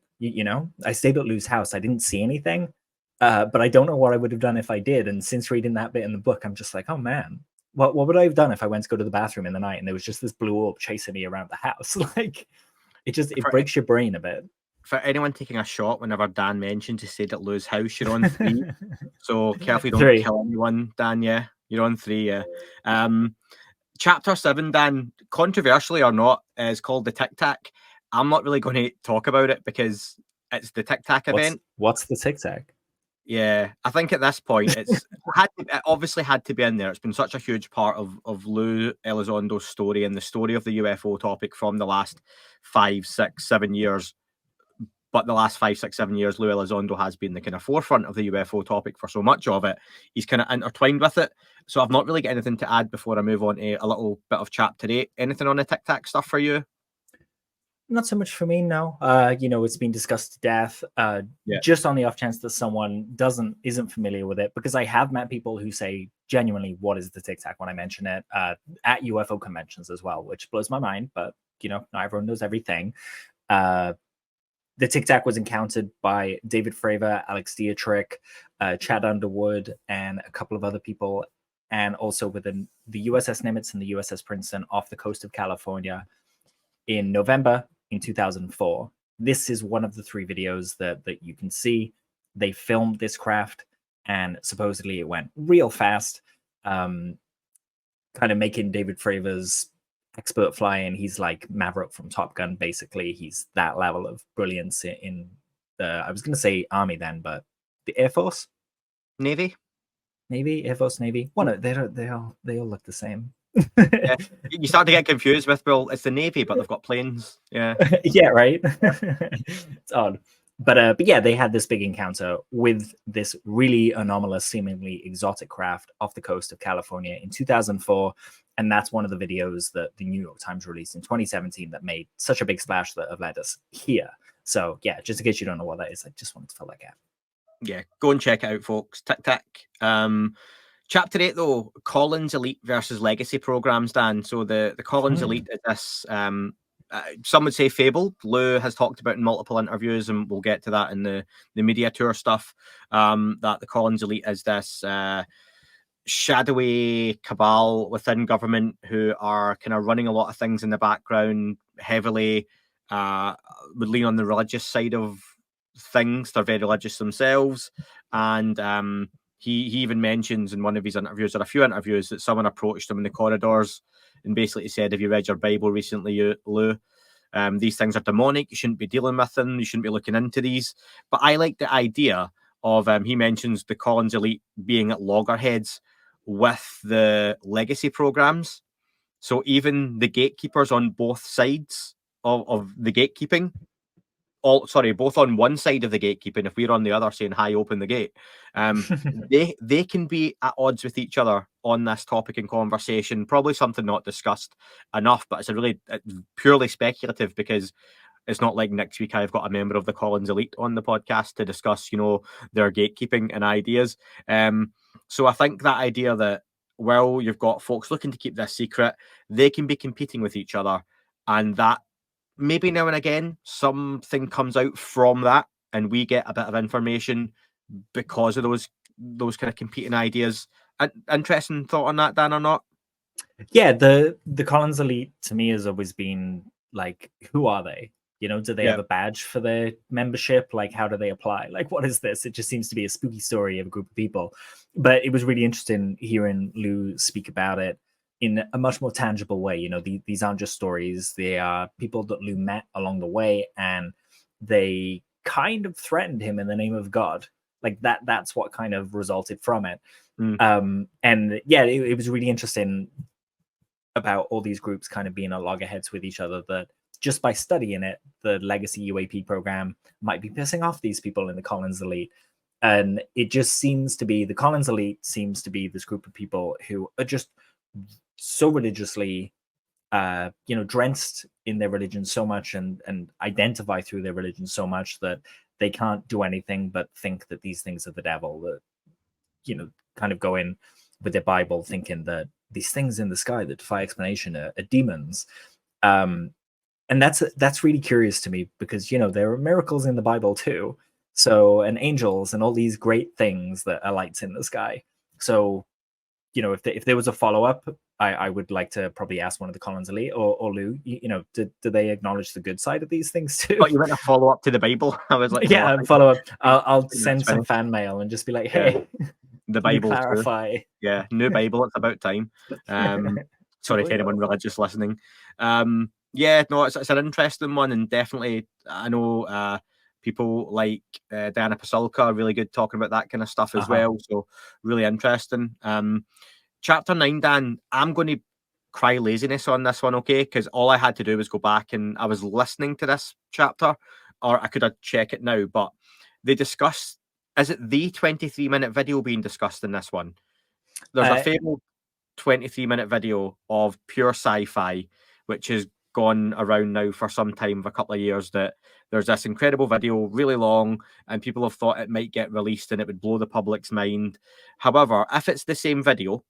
C: I stayed at Lou's house. I didn't see anything, but I don't know what I would have done if I did. And since reading that bit in the book, I'm just like, oh man. What would I have done if I went to go to the bathroom in the night and there was just this blue orb chasing me around the house? Like, it breaks your brain a bit.
B: For anyone taking a shot whenever Dan mentioned to say that Lou's house, you're on 3. So carefully don't kill anyone, Dan. Yeah, you're on 3. Yeah. Chapter 7, Dan, controversially or not, is called the Tic Tac. I'm not really going to talk about it because it's the Tic Tac event.
C: What's the Tic Tac?
B: Yeah, I think at this point it obviously had to be in there. It's been such a huge part of Luis Elizondo's story and the story of the UFO topic from the last 5, 6, 7 years. But the last 5, 6, 7 years, Luis Elizondo has been the kind of forefront of the UFO topic for so much of it. He's kind of intertwined with it. So I've not really got anything to add before I move on to a little bit of chapter 8. Anything on the Tic Tac stuff for you?
C: Not so much for me, no. It's been discussed to death.
B: Yeah.
C: Just on the off chance that someone isn't familiar with it, because I have met people who say genuinely, "What is the Tic Tac?" when I mention it at UFO conventions as well, which blows my mind. But not everyone knows everything. The Tic Tac was encountered by David Fravor, Alex Dietrich, Chad Underwood, and a couple of other people, and also within the USS Nimitz and the USS Princeton off the coast of California in November in 2004. This is one of the 3 videos that you can see. They filmed this craft, and supposedly it went real fast, kind of making David Fravor's expert flying. He's like Maverick from Top Gun, basically. He's that level of brilliance in the, I was going to say Army then, but the Air Force?
B: Navy?
C: Air Force, Navy. Well, no, they all look the same.
B: Yeah. You start to get confused with, well, it's the Navy, but they've got planes. Yeah.
C: Yeah, right. It's odd. But yeah, they had this big encounter with this really anomalous, seemingly exotic craft off the coast of California in 2004. And that's one of the videos that the New York Times released in 2017 that made such a big splash that have led us here. So yeah, just in case you don't know what that is, I just wanted to fill that gap.
B: Yeah, go and check it out, folks. Tic Tac. Chapter 8, though, Collins Elite versus Legacy programs, Dan. So the Collins Elite is this, some would say fable. Lou has talked about in multiple interviews, and we'll get to that in the media tour stuff, that the Collins Elite is this shadowy cabal within government who are kind of running a lot of things in the background, heavily would lean on the religious side of things. They're very religious themselves, and he even mentions in one of his interviews, or a few interviews, that someone approached him in the corridors and basically said, "Have you read your Bible recently, Lou? These things are demonic. You shouldn't be dealing with them. You shouldn't be looking into these." But I like the idea of, he mentions the Collins Elite being at loggerheads with the legacy programs. So even the gatekeepers on both sides of the gatekeeping, both on one side of the gatekeeping, if we're on the other saying, "Hi, open the gate," they can be at odds with each other on this topic in conversation. Probably something not discussed enough, but it's purely speculative, because it's not like next week I've got a member of the Collins Elite on the podcast to discuss, their gatekeeping and ideas. So I think that idea that, well, you've got folks looking to keep this secret, they can be competing with each other, and that maybe now and again something comes out from that, and we get a bit of information because of those kind of competing ideas. Interesting thought on that, Dan, or not?
C: Yeah, the Collins Elite to me has always been like, who are they? Do they have a badge for their membership? Like, how do they apply? Like, what is this? It just seems to be a spooky story of a group of people. But it was really interesting hearing Lou speak about it in a much more tangible way. These aren't just stories. They are people that Lou met along the way, and they kind of threatened him in the name of God. Like that's what kind of resulted from it. And yeah, it was really interesting about all these groups kind of being at loggerheads with each other, that just by studying it, the legacy UAP program might be pissing off these people in the Collins Elite. And it just seems to be, the Collins Elite seems to be this group of people who are just so religiously, drenched in their religion so much, and identify through their religion so much, that they can't do anything but think that these things are the devil, that, kind of go in with their Bible thinking that these things in the sky that defy explanation are demons. And that's really curious to me, because there are miracles in the Bible too, and angels and all these great things that are lights in the sky. So if there was a follow-up, I would like to probably ask one of the Collins Elite or Lou, do they acknowledge the good side of these things too?
B: Oh, you went a follow-up to the Bible? I was like,
C: yeah, follow-up. I'll send some fan mail and just be like, hey,
B: the Bible,
C: clarify.
B: Yeah, new Bible. It's about time. Sorry to anyone religious listening. Yeah, no, it's an interesting one, and definitely I know people like Diana Pasulka are really good talking about that kind of stuff as well. So really interesting. Chapter 9, Dan, I'm going to cry laziness on this one, okay? Because all I had to do was go back, and I was listening to this chapter, or I could have checked it now, but they discussed, is it the 23-minute video being discussed in this one? There's a fabled 23-minute video of pure sci-fi, which is gone around now for some time, for a couple of years, that there's this incredible video, really long, and people have thought it might get released and it would blow the public's mind. However, if it's the same video,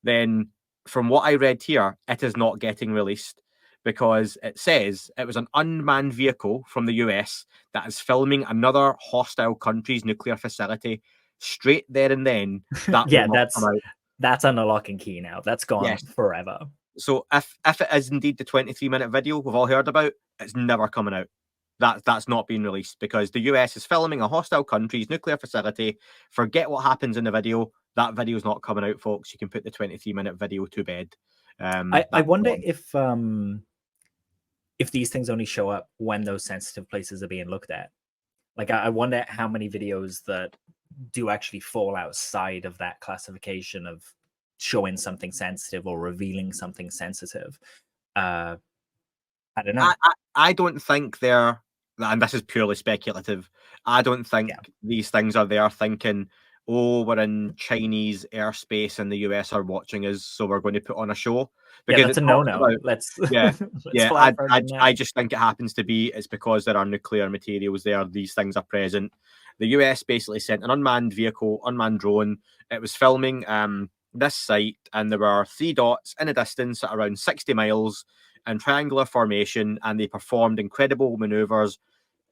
B: then from what I read here, it is not getting released, because it says it was an unmanned vehicle from the US that is filming another hostile country's nuclear facility straight there and then. That
C: Yeah,
B: will not come out.
C: that's on a lock and key now. That's gone
B: Yes.
C: forever.
B: So if it is indeed the 23-minute video we've all heard about, it's never coming out. That's not being released, because the US is filming a hostile country's nuclear facility. Forget what happens in the video. That video is not coming out, folks. You can put the 23-minute video to bed.
C: I wonder if these things only show up when those sensitive places are being looked at. Like, I wonder how many videos that do actually fall outside of that classification of showing something sensitive or revealing something sensitive. I don't know.
B: I don't think they're, and this is purely speculative, I don't think these things are there thinking, oh, we're in Chinese airspace and the US are watching us, so we're going to put on a show.
C: Because that's a no-no. Let's
B: I just think it happens to be, it's because there are nuclear materials there. These things are present. The US basically sent an unmanned vehicle, unmanned drone. It was filming this site, and there were 3 dots in a distance at around 60 miles in triangular formation, and they performed incredible maneuvers,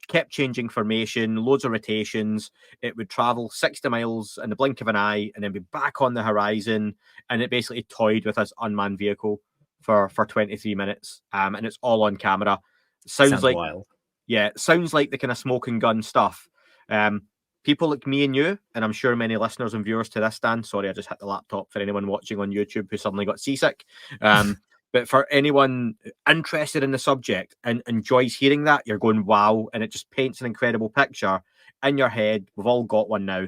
B: kept changing formation, loads of rotations. It would travel 60 miles in the blink of an eye and then be back on the horizon. And it basically toyed with this unmanned vehicle for 23 minutes. And it's all on camera. Sounds like
C: wild.
B: Yeah, it sounds like the kind of smoke and gun stuff. People like me and you, and I'm sure many listeners and viewers to this, Dan, sorry, I just hit the laptop for anyone watching on YouTube who suddenly got seasick. But for anyone interested in the subject and enjoys hearing that, you're going, wow, and it just paints an incredible picture in your head. We've all got one now.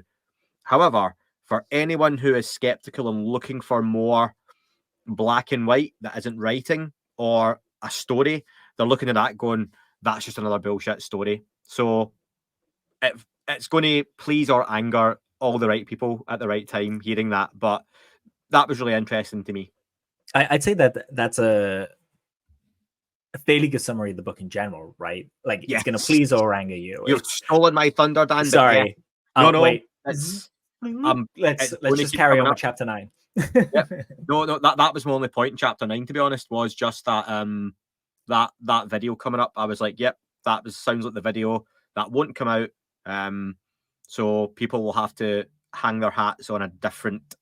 B: However, for anyone who is skeptical and looking for more black and white that isn't writing or a story, they're looking at that going, that's just another bullshit story. So it's going to please or anger all the right people at the right time hearing that. But that was really interesting to me.
C: I'd say that that's a fairly good summary of the book in general, right? Like, it's going to please or anger you.
B: You've stolen my thunder, Dan.
C: Sorry.
B: Yeah. No.
C: Wait.
B: Let's
C: just carry on with chapter 9.
B: No, that was my only point in chapter 9, to be honest, was just that that video coming up. I was like, yep, sounds like the video that won't come out. So people will have to hang their hats on a different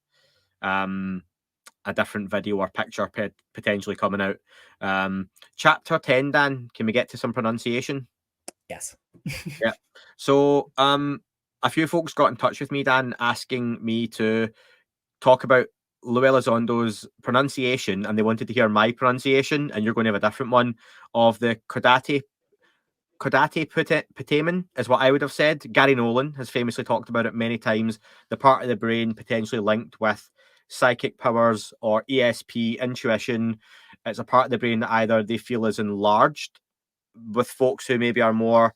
B: video or picture potentially coming out. Chapter 10, Dan, can we get to some pronunciation?
C: Yes.
B: Yeah. So a few folks got in touch with me, Dan, asking me to talk about Luis Elizondo's pronunciation, and they wanted to hear my pronunciation, and you're going to have a different one, of the Caudate putamen is what I would have said. Gary Nolan has famously talked about it many times. The part of the brain potentially linked with psychic powers or ESP, intuition. It's a part of the brain that either they feel is enlarged with folks who maybe are more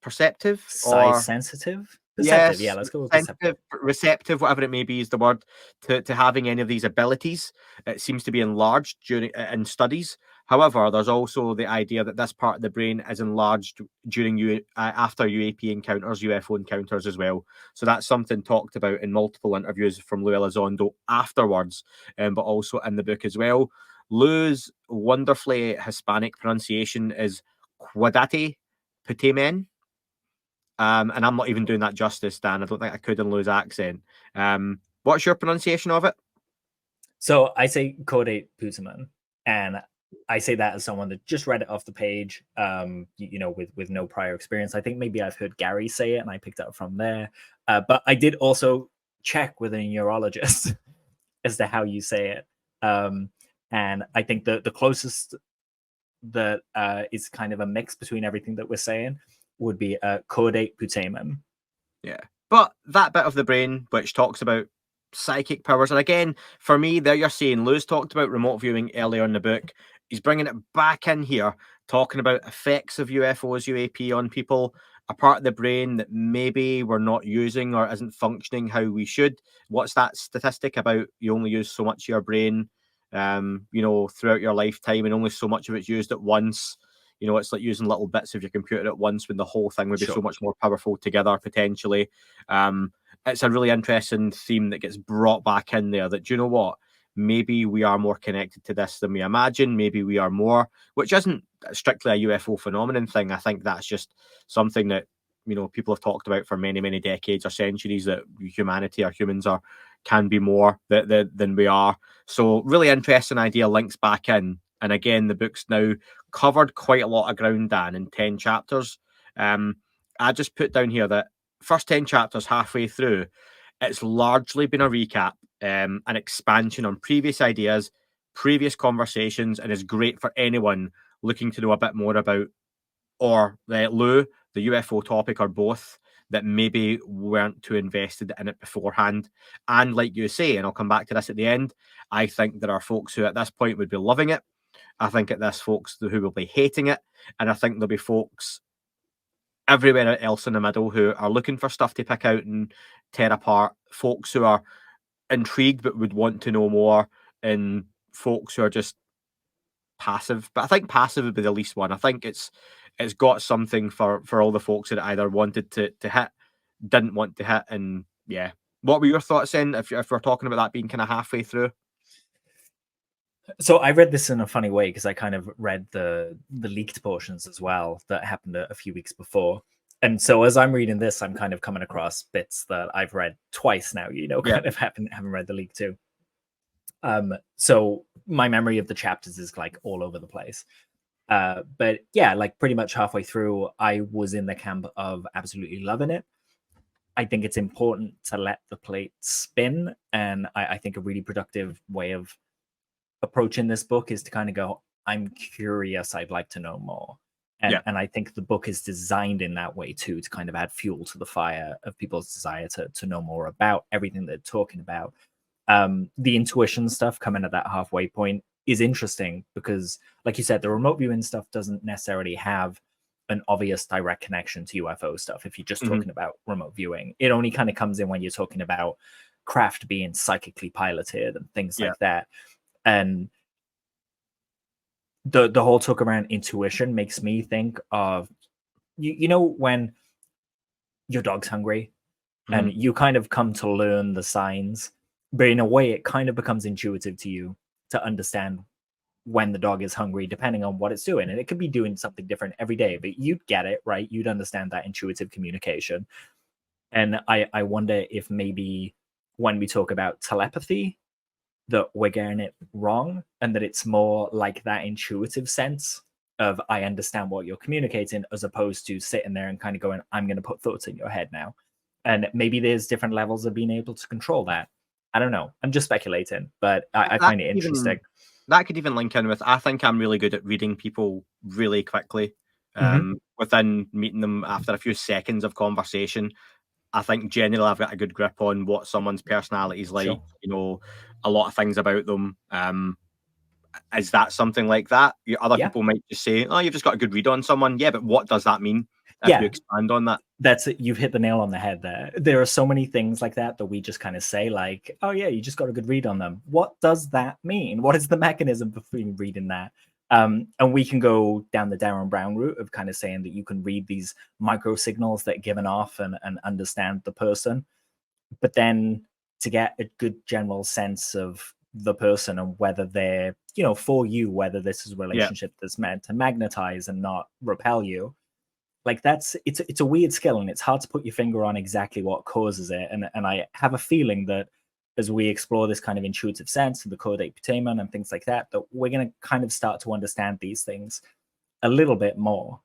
B: perceptive or
C: sensitive.
B: Yes,
C: yeah, let's go with perceptive.
B: Receptive, whatever it may be, is the word, to having any of these abilities. It seems to be enlarged during in studies. However, there's also the idea that this part of the brain is enlarged during after UAP encounters, UFO encounters as well. So that's something talked about in multiple interviews from Luis Elizondo afterwards, but also in the book as well. Lou's wonderfully Hispanic pronunciation is Caudate putamen. And I'm not even doing that justice, Dan. I don't think I could in Lou's accent. What's your pronunciation of it?
C: So I say Caudate putamen, and I say that as someone that just read it off the page, with no prior experience. I think maybe I've heard Gary say it, and I picked it up from there. But I did also check with a neurologist as to how you say it. And I think the closest that is kind of a mix between everything that we're saying would be Caudate putamen.
B: Yeah. But that bit of the brain which talks about psychic powers, and again, for me, there you're saying Lou's talked about remote viewing earlier in the book. He's bringing it back in here, talking about effects of UFOs, UAP on people, a part of the brain that maybe we're not using or isn't functioning how we should. What's that statistic about? You only use so much of your brain throughout your lifetime, and only so much of it's used at once. It's like using little bits of your computer at once when the whole thing would be so much more powerful together, potentially. It's a really interesting theme that gets brought back in there, that, do you know what? Maybe we are more connected to this than we imagine. Maybe we are more, which isn't strictly a UFO phenomenon thing. I think that's just something that, people have talked about for many, many decades or centuries, that humanity or humans can be more than we are. So really interesting idea, links back in. And again, the book's now covered quite a lot of ground, Dan, in 10 chapters. I just put down here that first 10 chapters, halfway through, it's largely been a recap, an expansion on previous ideas, previous conversations, and is great for anyone looking to know a bit more about, or Lou, the UFO topic, or both, that maybe weren't too invested in it beforehand. And like you say, and I'll come back to this at the end, I think there are folks who at this point would be loving it. I think there's folks who will be hating it. And I think there'll be folks everywhere else in the middle who are looking for stuff to pick out and tear apart, folks who are intrigued but would want to know more, and folks who are just passive. But I think passive would be the least one. I think it's got something for all the folks that either wanted to hit, didn't want to hit. And yeah, what were your thoughts then, if we're talking about that being kind of halfway through?
C: So I read this in a funny way, because I kind of read the leaked portions as well that happened a few weeks before. And so as I'm reading this, I'm kind of coming across bits that I've read twice now, kind of haven't read the leak too. So my memory of the chapters is like all over the place. But yeah, like pretty much halfway through, I was in the camp of absolutely loving it. I think it's important to let the plate spin. And I think a really productive way of approaching this book is to kind of go, I'm curious, I'd like to know more. And I think the book is designed in that way too, to kind of add fuel to the fire of people's desire to know more about everything they're talking about. The intuition stuff coming at that halfway point is interesting, because like you said, the remote viewing stuff doesn't necessarily have an obvious direct connection to UFO stuff. If you're just talking about remote viewing, it only kind of comes in when you're talking about craft being psychically piloted and things like that. And the whole talk around intuition makes me think of, when your dog's hungry and you kind of come to learn the signs, but in a way it kind of becomes intuitive to you to understand when the dog is hungry, depending on what it's doing. And it could be doing something different every day, but you'd get it, right? You'd understand that intuitive communication. And I wonder if maybe when we talk about telepathy, that we're getting it wrong, and that it's more like that intuitive sense of, I understand what you're communicating, as opposed to sitting there and kind of going, I'm going to put thoughts in your head now. And maybe there's different levels of being able to control that. I don't know. I'm just speculating, but I find it interesting.
B: That could even link in with, I think I'm really good at reading people really quickly. Within meeting them after a few seconds of conversation, I think generally I've got a good grip on what someone's personality is like, a lot of things about them. Is that something like that? Other people might just say, oh, you've just got a good read on someone. Yeah, but what does that mean if you expand on that?
C: That's it. You've hit the nail on the head there. There are so many things like that we just kind of say, like, oh yeah, you just got a good read on them. What does that mean? What is the mechanism between reading that? And we can go down the Darren Brown route of kind of saying that you can read these micro signals that are given off and understand the person. But then to get a good general sense of the person and whether they're, for you, whether this is a relationship that's meant to magnetize and not repel you, like it's a weird skill, and it's hard to put your finger on exactly what causes it. And I have a feeling that as we explore this kind of intuitive sense and the Caudate putamen and things like that, that we're going to kind of start to understand these things a little bit more.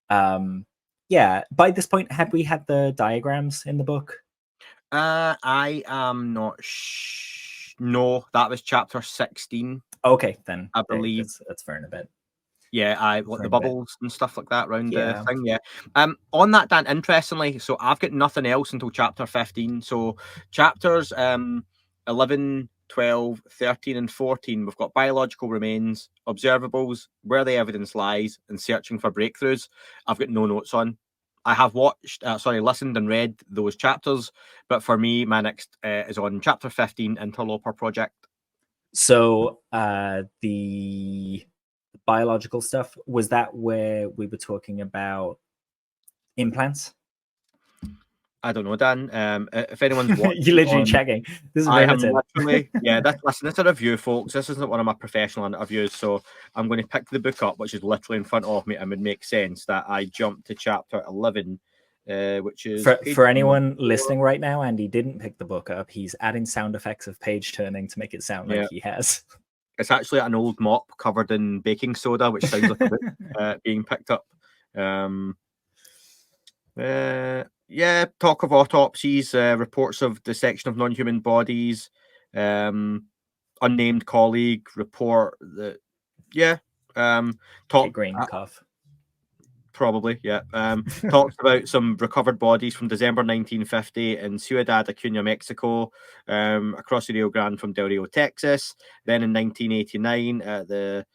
C: By this point, had we had the diagrams in the book?
B: I am not no, that was chapter 16.
C: Okay, then
B: I believe
C: that's fair in a bit.
B: Yeah, the bubbles and stuff like that around the thing. Yeah. On that, Dan, interestingly, so I've got nothing else until chapter 15. So chapters 11, 12, 13, and 14, we've got biological remains, observables, where the evidence lies, and searching for breakthroughs. I've got no notes on. I have listened and read those chapters, but for me, my next is on chapter 15, Interloper project.
C: So the biological stuff, was that where we were talking about implants?
B: I don't know, Dan. If anyone's watching,
C: You're literally checking. This is
B: I am
C: riveting.
B: literally, yeah. Listen, it's a review, folks. This isn't one of my professional interviews, so I'm going to pick the book up, which is literally in front of me, and would make sense that I jumped to chapter 11, which is
C: for anyone listening right now. Andy didn't pick the book up. He's adding sound effects of page turning to make it sound like he has.
B: It's actually an old mop covered in baking soda, which sounds like a book being picked up. Yeah, talk of autopsies, reports of dissection of non-human bodies, unnamed colleague report that, talk
C: green cuff.
B: Probably, yeah. Talks about some recovered bodies from December 1950 in Ciudad Acuña, Mexico, across the Rio Grande from Del Rio, Texas. Then in 1989, the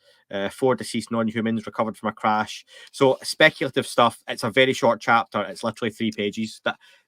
B: 4 deceased non-humans recovered from a crash. So speculative stuff. It's a very short chapter. It's literally 3 pages.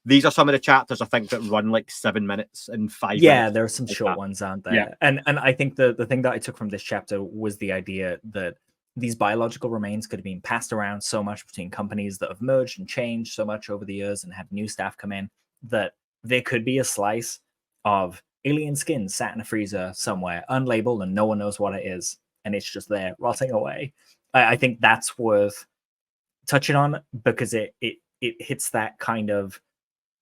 B: These are some of the chapters I think that run like 7 minutes and 5 minutes.
C: Yeah, there are some short ones, aren't there? Yeah. And I think the thing that I took from this chapter was the idea that these biological remains could have been passed around so much between companies that have merged and changed so much over the years and had new staff come in, that there could be a slice of alien skin sat in a freezer somewhere, unlabeled, and no one knows what it is. And it's just there rotting away. I think that's worth touching on, because it hits that kind of,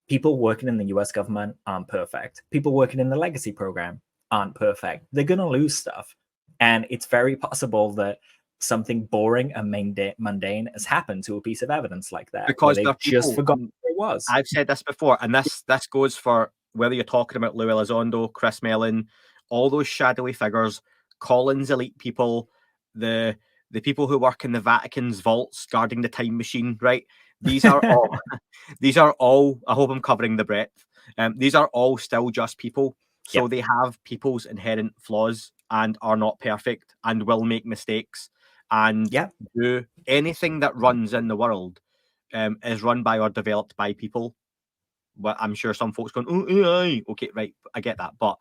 C: people working in the US government aren't perfect. People working in the legacy program aren't perfect. They're going to lose stuff. And it's very possible that something boring and mundane has happened to a piece of evidence like that,
B: because
C: they've just forgotten what it was.
B: I've said this before, and this goes for whether you're talking about Luis Elizondo, Chris Mellon, all those shadowy figures, Collins elite people, the people who work in the Vatican's vaults guarding the time machine, right? These are all these are all, I hope I'm covering the breadth. These are all still just people. So they have people's inherent flaws and are not perfect and will make mistakes and do anything that runs in the world is run by or developed by people. Well, I'm sure some folks going, oh, AI. Okay, right, I get that, but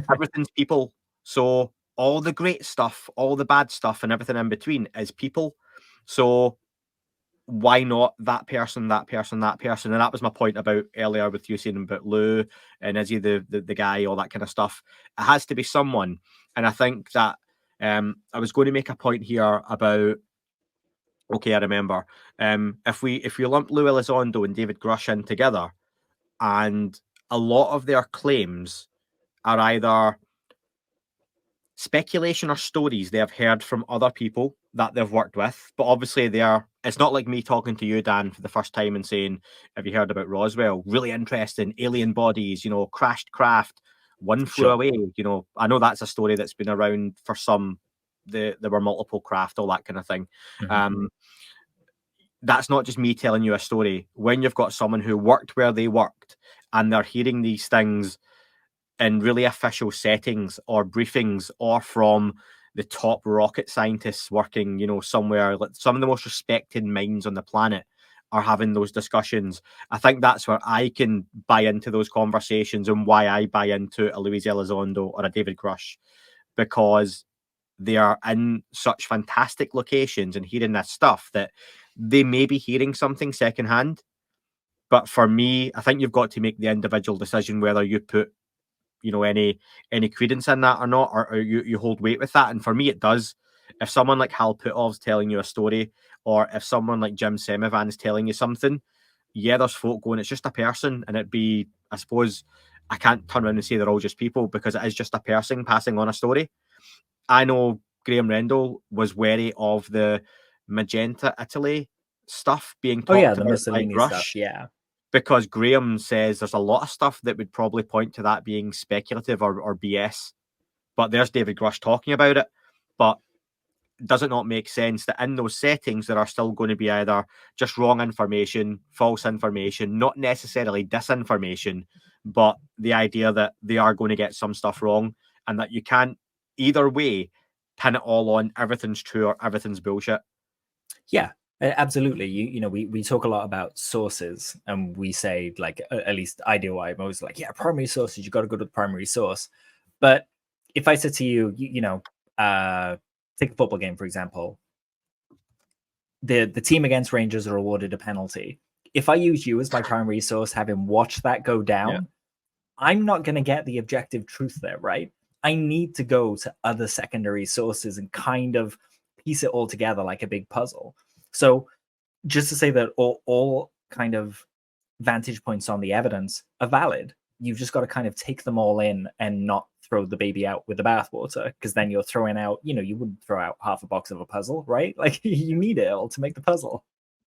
B: everything's people. So all the great stuff, all the bad stuff, and everything in between is people. So why not that person, that person, that person? And that was my point about earlier with you saying about Lou and is he the guy, all that kind of stuff. It has to be someone. And I think that I was going to make a point here about, okay, I remember. If we lump Luis Elizondo and David Grush in together, and a lot of their claims are either speculation or stories they have heard from other people that they've worked with, but obviously it's not like me talking to you, Dan, for the first time and saying, have you heard about Roswell? Really interesting, alien bodies, crashed craft, one flew away. I know that's a story that's been around for some. There were multiple craft, all that kind of thing. Mm-hmm. That's not just me telling you a story. When you've got someone who worked where they worked and they're hearing these things in really official settings or briefings, or from the top rocket scientists working, somewhere, like some of the most respected minds on the planet are having those discussions. I think that's where I can buy into those conversations and why I buy into a Luis Elizondo or a David Grush, because they are in such fantastic locations and hearing this stuff that they may be hearing something secondhand. But for me, I think you've got to make the individual decision whether you put any credence in that or not, or you hold weight with that. And for me, it does. If someone like Hal Puthov's telling you a story, or if someone like Jim Semivan's telling you something, there's folk going, it's just a person. And it'd be, I suppose, I can't turn around and say they're all just people, because it is just a person passing on a story. I know Graham Rendell was wary of the Magenta Italy stuff being talked about.
C: The Mussolini stuff,
B: because Graham says there's a lot of stuff that would probably point to that being speculative or BS. But there's David Grush talking about it. But does it not make sense that in those settings there are still going to be either just wrong information, false information, not necessarily disinformation, but the idea that they are going to get some stuff wrong, and that you can't either way pin it all on everything's true or everything's bullshit?
C: Yeah. Absolutely. We talk a lot about sources, and we say, like, at least I do. I'm always like, primary sources, you got to go to the primary source. But if I said to you, take a football game, for example, the team against Rangers are awarded a penalty. If I use you as my primary source, have him watch that go down, I'm not going to get the objective truth there, right? I need to go to other secondary sources and kind of piece it all together like a big puzzle. So just to say that all kind of vantage points on the evidence are valid, you've just got to kind of take them all in and not throw the baby out with the bathwater, because then you're throwing out, you wouldn't throw out half a box of a puzzle, right? Like you need it all to make the puzzle.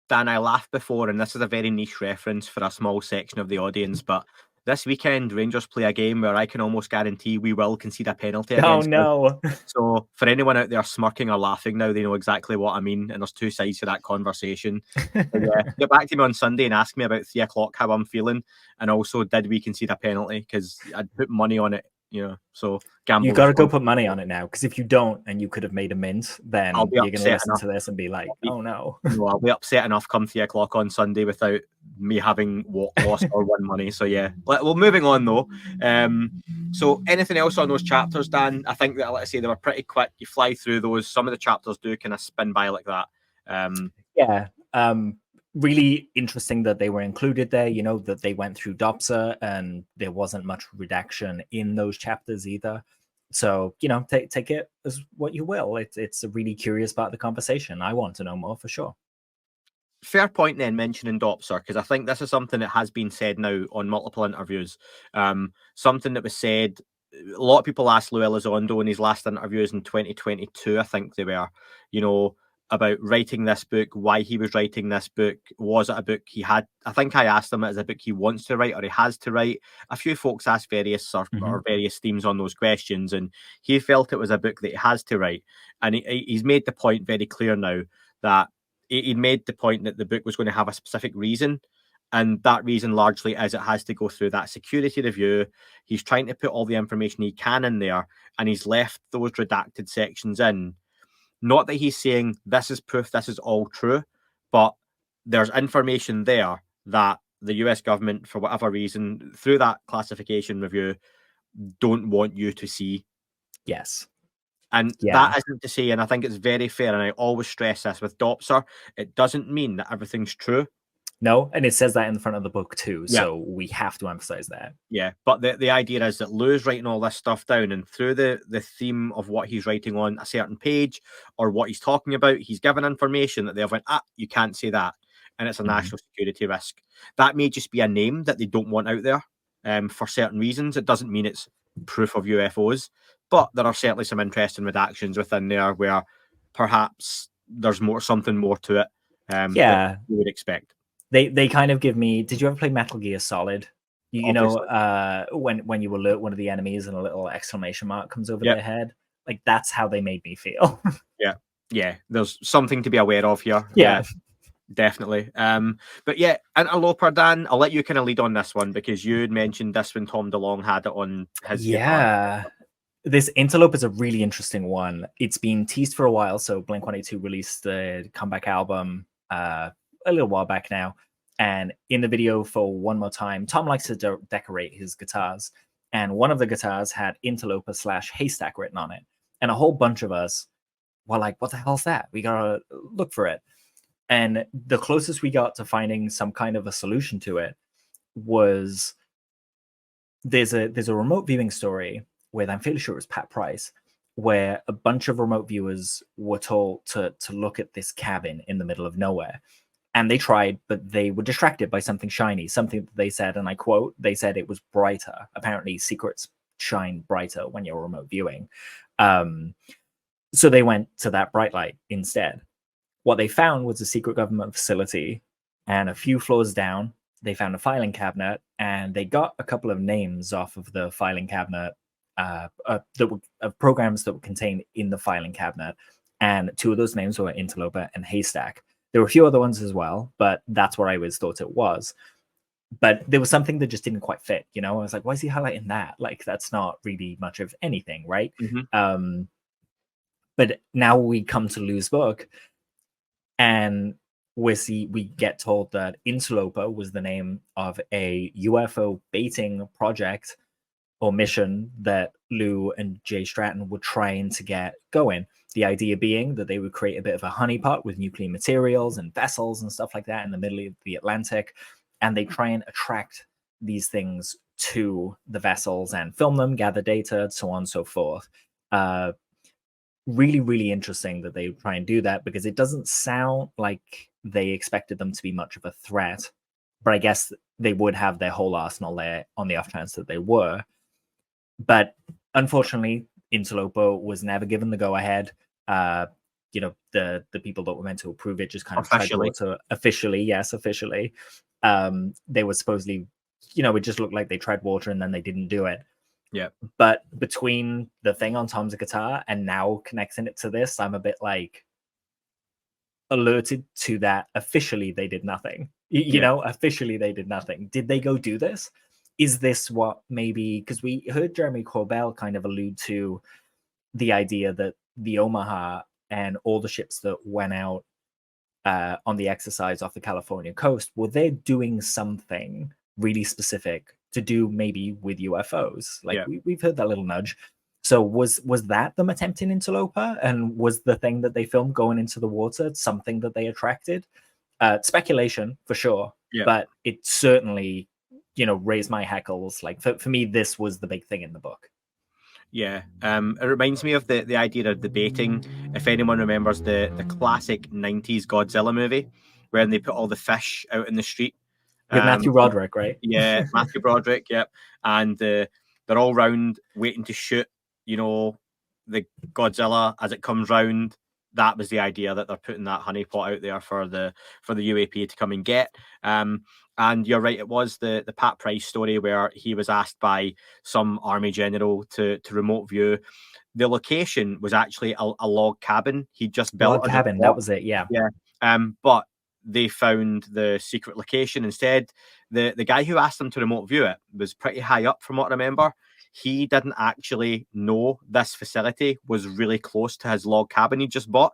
B: Dan, I laughed before, and this is a very niche reference for a small section of the audience, but this weekend Rangers play a game where I can almost guarantee we will concede a penalty against them.
C: No.
B: So for anyone out there smirking or laughing now, they know exactly what I mean, and there's two sides to that conversation. Get back to me on Sunday and ask me about 3 o'clock how I'm feeling, and also did we concede a penalty, because I'd put money on it. So gamble.
C: You got to go put money on it now, because if you don't, and you could have made a mint, then you're going to listen to this and be like, "Oh no!"
B: No, I'll be upset enough come 3 o'clock on Sunday without me having lost or won money. So yeah, well, moving on though. So anything else on those chapters, Dan? I think that, let's say, they were pretty quick. You fly through those. Some of the chapters do kind of spin by like that.
C: Really interesting that they were included there, that they went through DOPSA and there wasn't much redaction in those chapters either. So, take it as what you will. It's a really curious part of the conversation. I want to know more for sure.
B: Fair point then, mentioning DOPSA, because I think this is something that has been said now on multiple interviews. Something that was said, a lot of people asked Luis Elizondo in his last interviews in 2022, I think they were, about writing this book, why he was writing this book. Was it a book he had? I think I asked him, is it a book he wants to write or he has to write? A few folks asked various or various themes on those questions, and he felt it was a book that he has to write. And he's made the point very clear now that he made the point that the book was going to have a specific reason. And that reason largely is it has to go through that security review. He's trying to put all the information he can in there, and he's left those redacted sections in. Not that he's saying this is proof, this is all true, but there's information there that the US government, for whatever reason, through that classification review, don't want you to see.
C: Yes.
B: And that isn't to say, and I think it's very fair, and I always stress this with DOPSA, it doesn't mean that everything's true.
C: No, and it says that in the front of the book too, so we have to emphasize that.
B: Yeah, but the idea is that Lou's writing all this stuff down, and through the theme of what he's writing on a certain page or what he's talking about, he's given information that they've went, you can't say that, and it's a national security risk. That may just be a name that they don't want out there for certain reasons. It doesn't mean it's proof of UFOs, but there are certainly some interesting redactions within there where perhaps there's something more to it than you would expect.
C: They kind of give me. Did you ever play Metal Gear Solid? You know, when you alert one of the enemies and a little exclamation mark comes over their head, like that's how they made me feel.
B: Yeah. There's something to be aware of here.
C: Yeah,
B: definitely. But yeah, Interloper, Dan, I'll let you kind of lead on this one because you had mentioned this when Tom DeLonge had it on his.
C: Yeah. This Interloper is a really interesting one. It's been teased for a while. So Blink-182 released the comeback album a little while back now, and in the video for One More Time, Tom likes to decorate his guitars, and one of the guitars had Interloper / Haystack written on it, and a whole bunch of us were like, what the hell's that? We gotta look for it. And the closest we got to finding some kind of a solution to it was there's a remote viewing story with, I'm fairly sure it was Pat Price, where a bunch of remote viewers were told to look at this cabin in the middle of nowhere. And they tried, but they were distracted by something shiny, something that they said, and I quote, they said it was brighter. Apparently secrets shine brighter when you're remote viewing. So they went to that bright light instead. What they found was a secret government facility, and a few floors down, they found a filing cabinet, and they got a couple of names off of the filing cabinet of programs that were contained in the filing cabinet. And two of those names were Interloper and Haystack. There were a few other ones as well, but that's what I always thought it was. But there was something that just didn't quite fit. I was like, why is he highlighting that? Like, that's not really much of anything, right? But now we come to Lou's book, and we get told that Interloper was the name of a UFO baiting project or mission that Lou and Jay Stratton were trying to get going. The idea being that they would create a bit of a honeypot with nuclear materials and vessels and stuff like that in the middle of the Atlantic, and they try and attract these things to the vessels and film them, gather data, so on and so forth. Really, really interesting that they try and do that, because it doesn't sound like they expected them to be much of a threat, but I guess they would have their whole arsenal there on the off chance that they were. But unfortunately, Interloper was never given the go-ahead. The people that were meant to approve it just kind of tried to officially. They were supposedly, it just looked like they tried water and then they didn't do it.
B: Yeah.
C: But between the thing on Tom's guitar and now connecting it to this, I'm a bit like alerted to that. Officially, they did nothing. Officially they did nothing. Did they go do this? Is this what maybe, because we heard Jeremy Corbell kind of allude to the idea that the Omaha and all the ships that went out on the exercise off the California coast, were they doing something really specific to do maybe with UFOs? We've heard that little nudge. So was that them attempting Interloper? And was the thing that they filmed going into the water something that they attracted? Speculation for sure, but it certainly, raised my hackles. Like for me, this was the big thing in the book.
B: Yeah, it reminds me of the idea of debating. If anyone remembers the classic 90s Godzilla movie, where they put all the fish out in the street.
C: With Matthew Broderick, right?
B: Yeah, Matthew Broderick, yep. And they're all round waiting to shoot, the Godzilla as it comes round. That was the idea, that they're putting that honeypot out there for the UAP to come and get. And you're right, it was the Pat Price story where he was asked by some army general to remote view. The location was actually a log cabin he'd just built.
C: Log cabin, that was it, yeah.
B: Yeah. But they found the secret location instead. The guy who asked them to remote view it was pretty high up, from what I remember. He didn't actually know this facility was really close to his log cabin he just bought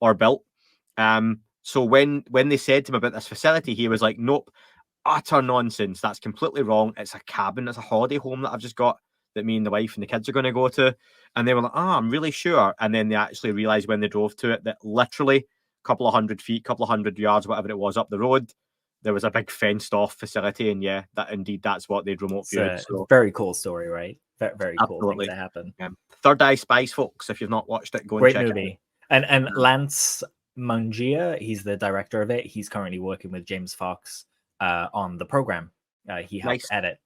B: or built. So when they said to him about this facility, he was like, nope, utter nonsense. That's completely wrong. It's a cabin. It's a holiday home that I've just got that me and the wife and the kids are going to go to. And they were like, I'm really sure. And then they actually realized when they drove to it that literally a couple of 100 feet, couple of 100 yards, whatever it was up the road, there was a big fenced off facility. And yeah, that's what they'd remote viewed. So
C: very cool story, right? Very cool thing to happen.
B: Third Eye Spies, folks. If you've not watched it, go and check
C: movie. It. And Lance Mungia, he's the director of it. He's currently working with James Fox on the program. He helped edit.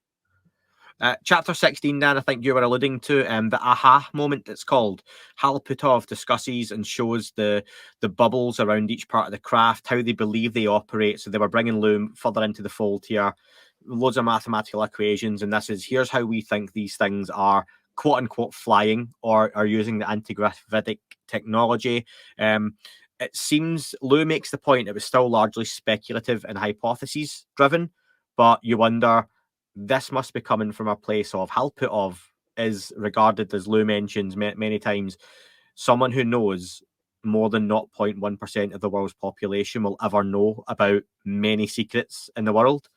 B: Chapter 16, Dan, I think you were alluding to, the aha moment, it's called. Hal Puthoff discusses and shows the bubbles around each part of the craft, how they believe they operate. So they were bringing Loom further into the fold here. Loads of mathematical equations, and here's how we think these things are quote unquote flying or are using the anti-gravitic technology. It seems Lou makes the point it was still largely speculative and hypothesis driven, but you wonder, this must be coming from a place of Hal Puthoff is regarded, as Lou mentions many times, someone who knows more than 0.1% of the world's population will ever know about many secrets in the world.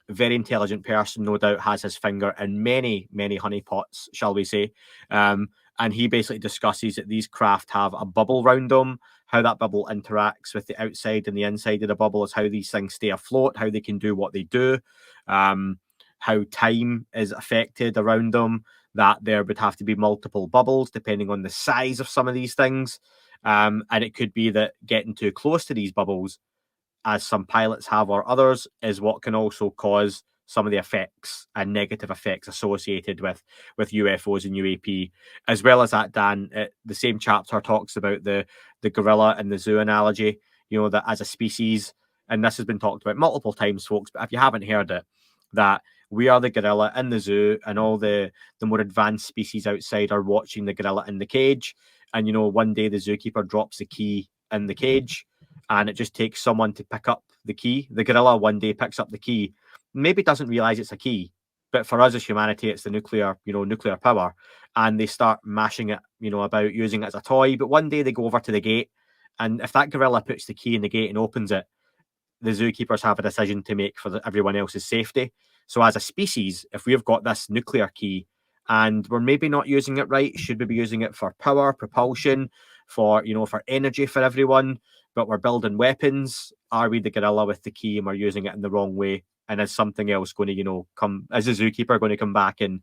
B: Very intelligent person, no doubt, has his finger in many, many honeypots, shall we say. And he basically discusses that these craft have a bubble round them, how that bubble interacts with the outside and the inside of the bubble is how these things stay afloat, how they can do what they do, how time is affected around them, that there would have to be multiple bubbles depending on the size of some of these things. And it could be that getting too close to these bubbles, as some pilots have or others, is what can also cause some of the effects and negative effects associated with UFOs and UAP. As well as that, Dan, the same chapter talks about the gorilla and the zoo analogy, that as a species, and this has been talked about multiple times, folks, but if you haven't heard it, that we are the gorilla in the zoo and all the more advanced species outside are watching the gorilla in the cage. And, one day the zookeeper drops the key in the cage and it just takes someone to pick up the key. The gorilla one day picks up the key, maybe doesn't realize it's a key, but for us as humanity, it's the nuclear power. And they start mashing it, about using it as a toy. But one day they go over to the gate, and if that gorilla puts the key in the gate and opens it, the zookeepers have a decision to make for everyone else's safety. So as a species, if we've got this nuclear key and we're maybe not using it right, should we be using it for power, propulsion, for, you know, for energy for everyone, but we're building weapons? Are we the gorilla with the key and we're using it in the wrong way? And is something else going to, you know, come, as a zookeeper, going to come back and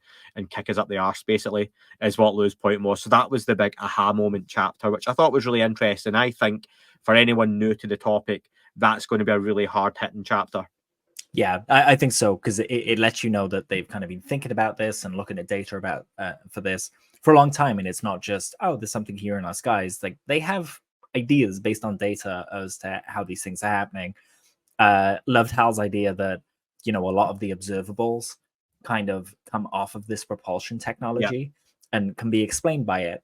B: kick us up the arse, basically, is what Lou's point was. So that was the big aha moment chapter, which I thought was really interesting. I think for anyone new to the topic, that's going to be a really hard-hitting chapter.
C: Yeah, I think so, because it lets you know that they've kind of been thinking about this and looking at data about for this for a long time. And it's not just, oh, there's something here in our skies. Like, they have ideas based on data as to how these things are happening. Loved Hal's idea that, you know, a lot of the observables kind of come off of this propulsion technology and can be explained by it.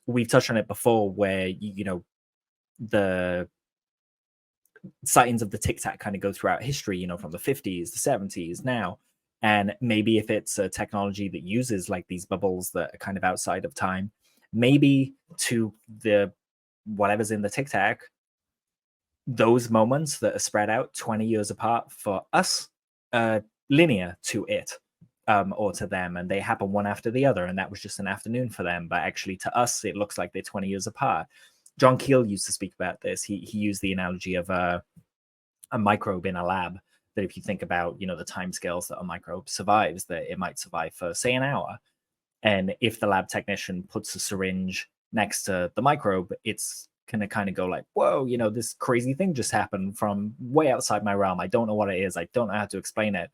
C: We've touched on it before, where, you know, the sightings of the Tic Tac kind of go throughout history, you know, from the 50s, the 70s, now. And maybe if it's a technology that uses like these bubbles that are kind of outside of time, maybe to the whatever's in the Tic Tac, those moments that are spread out 20 years apart for us are linear to it, or to them, and they happen one after the other, and that was just an afternoon for them. But actually to us, it looks like they're 20 years apart. John Keel used to speak about this. He used the analogy of a microbe in a lab, that if you think about, you know, the timescales that a microbe survives, that it might survive for, say, an hour. And if the lab technician puts a syringe next to the microbe, it's going to kind of go like, whoa, you know, this crazy thing just happened from way outside my realm. I don't know what it is. I don't know how to explain it.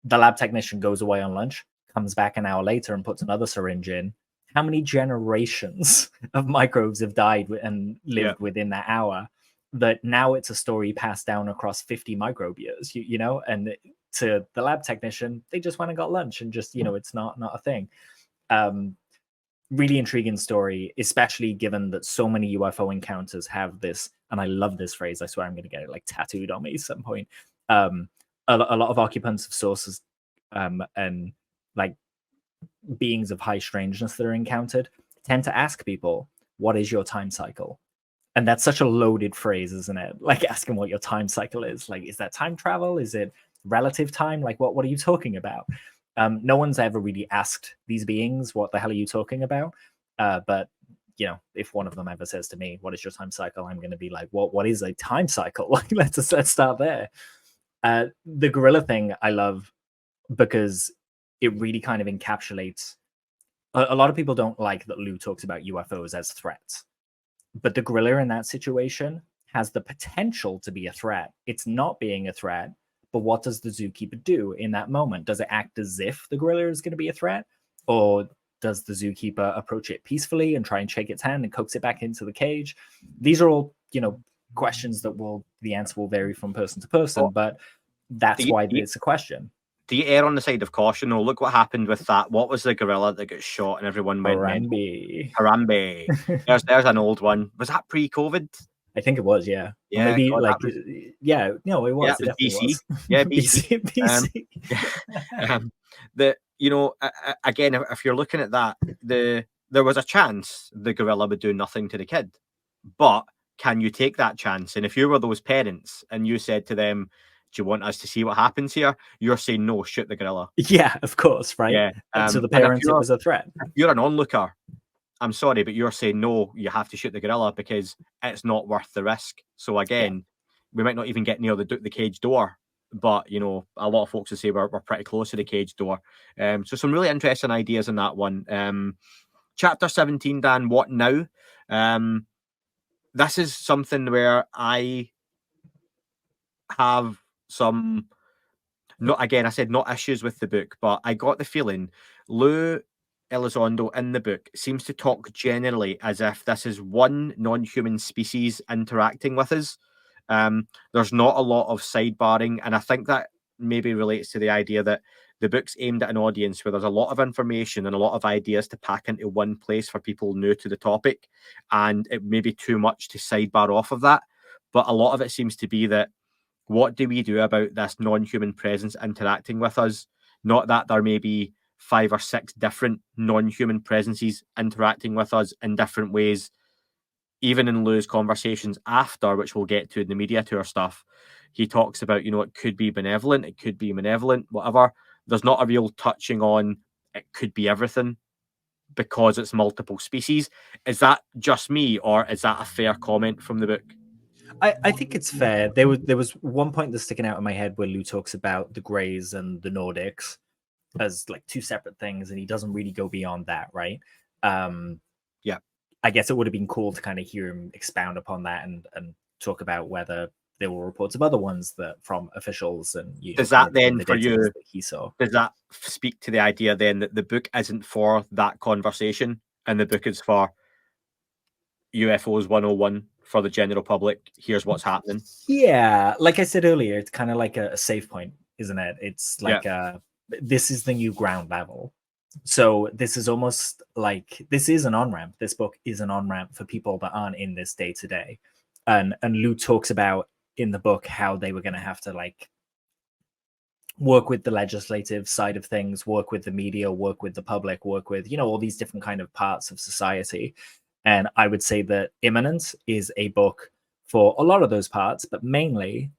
C: The lab technician goes away on lunch, comes back an hour later and puts another syringe in. How many generations of microbes have died and lived within that hour, that now it's a story passed down across 50 microbe years, you know? And to the lab technician, they just went and got lunch and just, you know, it's not a thing. Really intriguing story, especially given that so many UFO encounters have this, and I love this phrase, I swear I'm going to get it like tattooed on me at some point. A lot of occupants of sources and like beings of high strangeness that are encountered tend to ask people, what is your time cycle? And that's such a loaded phrase, isn't it? Like, asking what your time cycle is. Like, is that time travel? Is it relative time? Like, what are you talking about? No one's ever really asked these beings, what the hell are you talking about? But, you know, if one of them ever says to me, what is your time cycle? I'm going to be like, what is a time cycle? Like, let's start there. The gorilla thing I love, because it really kind of encapsulates. A lot of people don't like that Lou talks about UFOs as threats, but the gorilla in that situation has the potential to be a threat. It's not being a threat, but what does the zookeeper do in that moment? Does it act as if the gorilla is going to be a threat, or does the zookeeper approach it peacefully and try and shake its hand and coax it back into the cage? These are all, you know, questions that the answer will vary from person to person, but that's why it's a question.
B: Do you err on the side of caution? Oh, look what happened with that. What was the gorilla that got shot and everyone went
C: Harambe.
B: Harambe. There's an old one. Was that pre-COVID?
C: I think it was, yeah.
B: Yeah,
C: or maybe
B: God,
C: like,
B: was...
C: yeah, no, it was.
B: Yeah,
C: it definitely
B: BC.
C: was.
B: Yeah, BC.
C: BC.
B: You know, again, if you're looking at that, there was a chance the gorilla would do nothing to the kid, but can you take that chance? And if you were those parents and you said to them, do you want us to see what happens here? You're saying no, shoot the gorilla.
C: Yeah, of course, right?
B: Yeah.
C: To the parents, it was a threat.
B: If you're an onlooker, I'm sorry, but you're saying no, you have to shoot the gorilla because it's not worth the risk. So again, we might not even get near the cage door, but you know, a lot of folks would say we're pretty close to the cage door. So some really interesting ideas in that one. Chapter 17, Dan, what now? This is something where I have some, not again, I said not issues with the book, but I got the feeling Luis Elizondo in the book seems to talk generally as if this is one non-human species interacting with us. There's not a lot of sidebarring, and I think that maybe relates to the idea that the book's aimed at an audience where there's a lot of information and a lot of ideas to pack into one place for people new to the topic, and it may be too much to sidebar off of that. But a lot of it seems to be that, what do we do about this non-human presence interacting with us? Not that there may be 5 or 6 different non-human presences interacting with us in different ways. Even in Lou's conversations after, which we'll get to in the media tour stuff, he talks about, you know, it could be benevolent, it could be malevolent, whatever. There's not a real touching on it could be everything because it's multiple species. Is that just me, or is that a fair comment from the book?
C: I think it's fair. There was one point that's sticking out in my head where Lou talks about the Greys and the Nordics as like two separate things, and he doesn't really go beyond that, right?
B: Yeah.
C: I guess it would have been cool to kind of hear him expound upon that and talk about whether there were reports of other ones that from officials and
B: does that then for you
C: that he saw.
B: Does that speak to the idea then that the book isn't for that conversation and the book is for UFOs 101 for the general public? Here's what's happening.
C: Yeah, like I said earlier, it's kind of like a save point, isn't it? It's like this is the new ground level. So this is almost like this is an on-ramp. This book is an on-ramp for people that aren't in this day to day. And Lou talks about in the book how they were going to have to like work with the legislative side of things, work with the media, work with the public, work with, you know, all these different kind of parts of society. And I would say that Imminent is a book for a lot of those parts, but mainly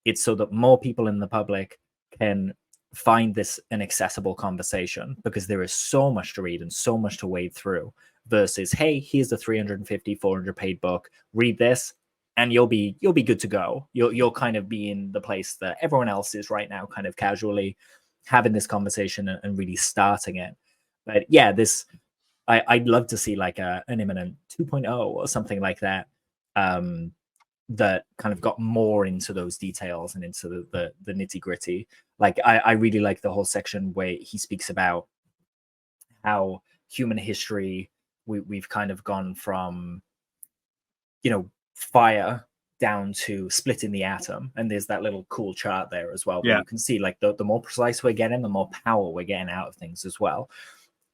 C: it's so that more people in the public can find this an accessible conversation, because there is so much to read and so much to wade through versus, hey, here's the 350, 400 page book, read this and you'll be good to go. You'll kind of be in the place that everyone else is right now, kind of casually having this conversation and really starting it. But yeah, this I'd love to see like an Imminent 2.0 or something like that, that kind of got more into those details and into the nitty gritty. Like I really like the whole section where he speaks about how human history, we've kind of gone from, you know, fire down to splitting the atom, and there's that little cool chart there as well where you can see like the more precise we're getting, the more power we're getting out of things as well.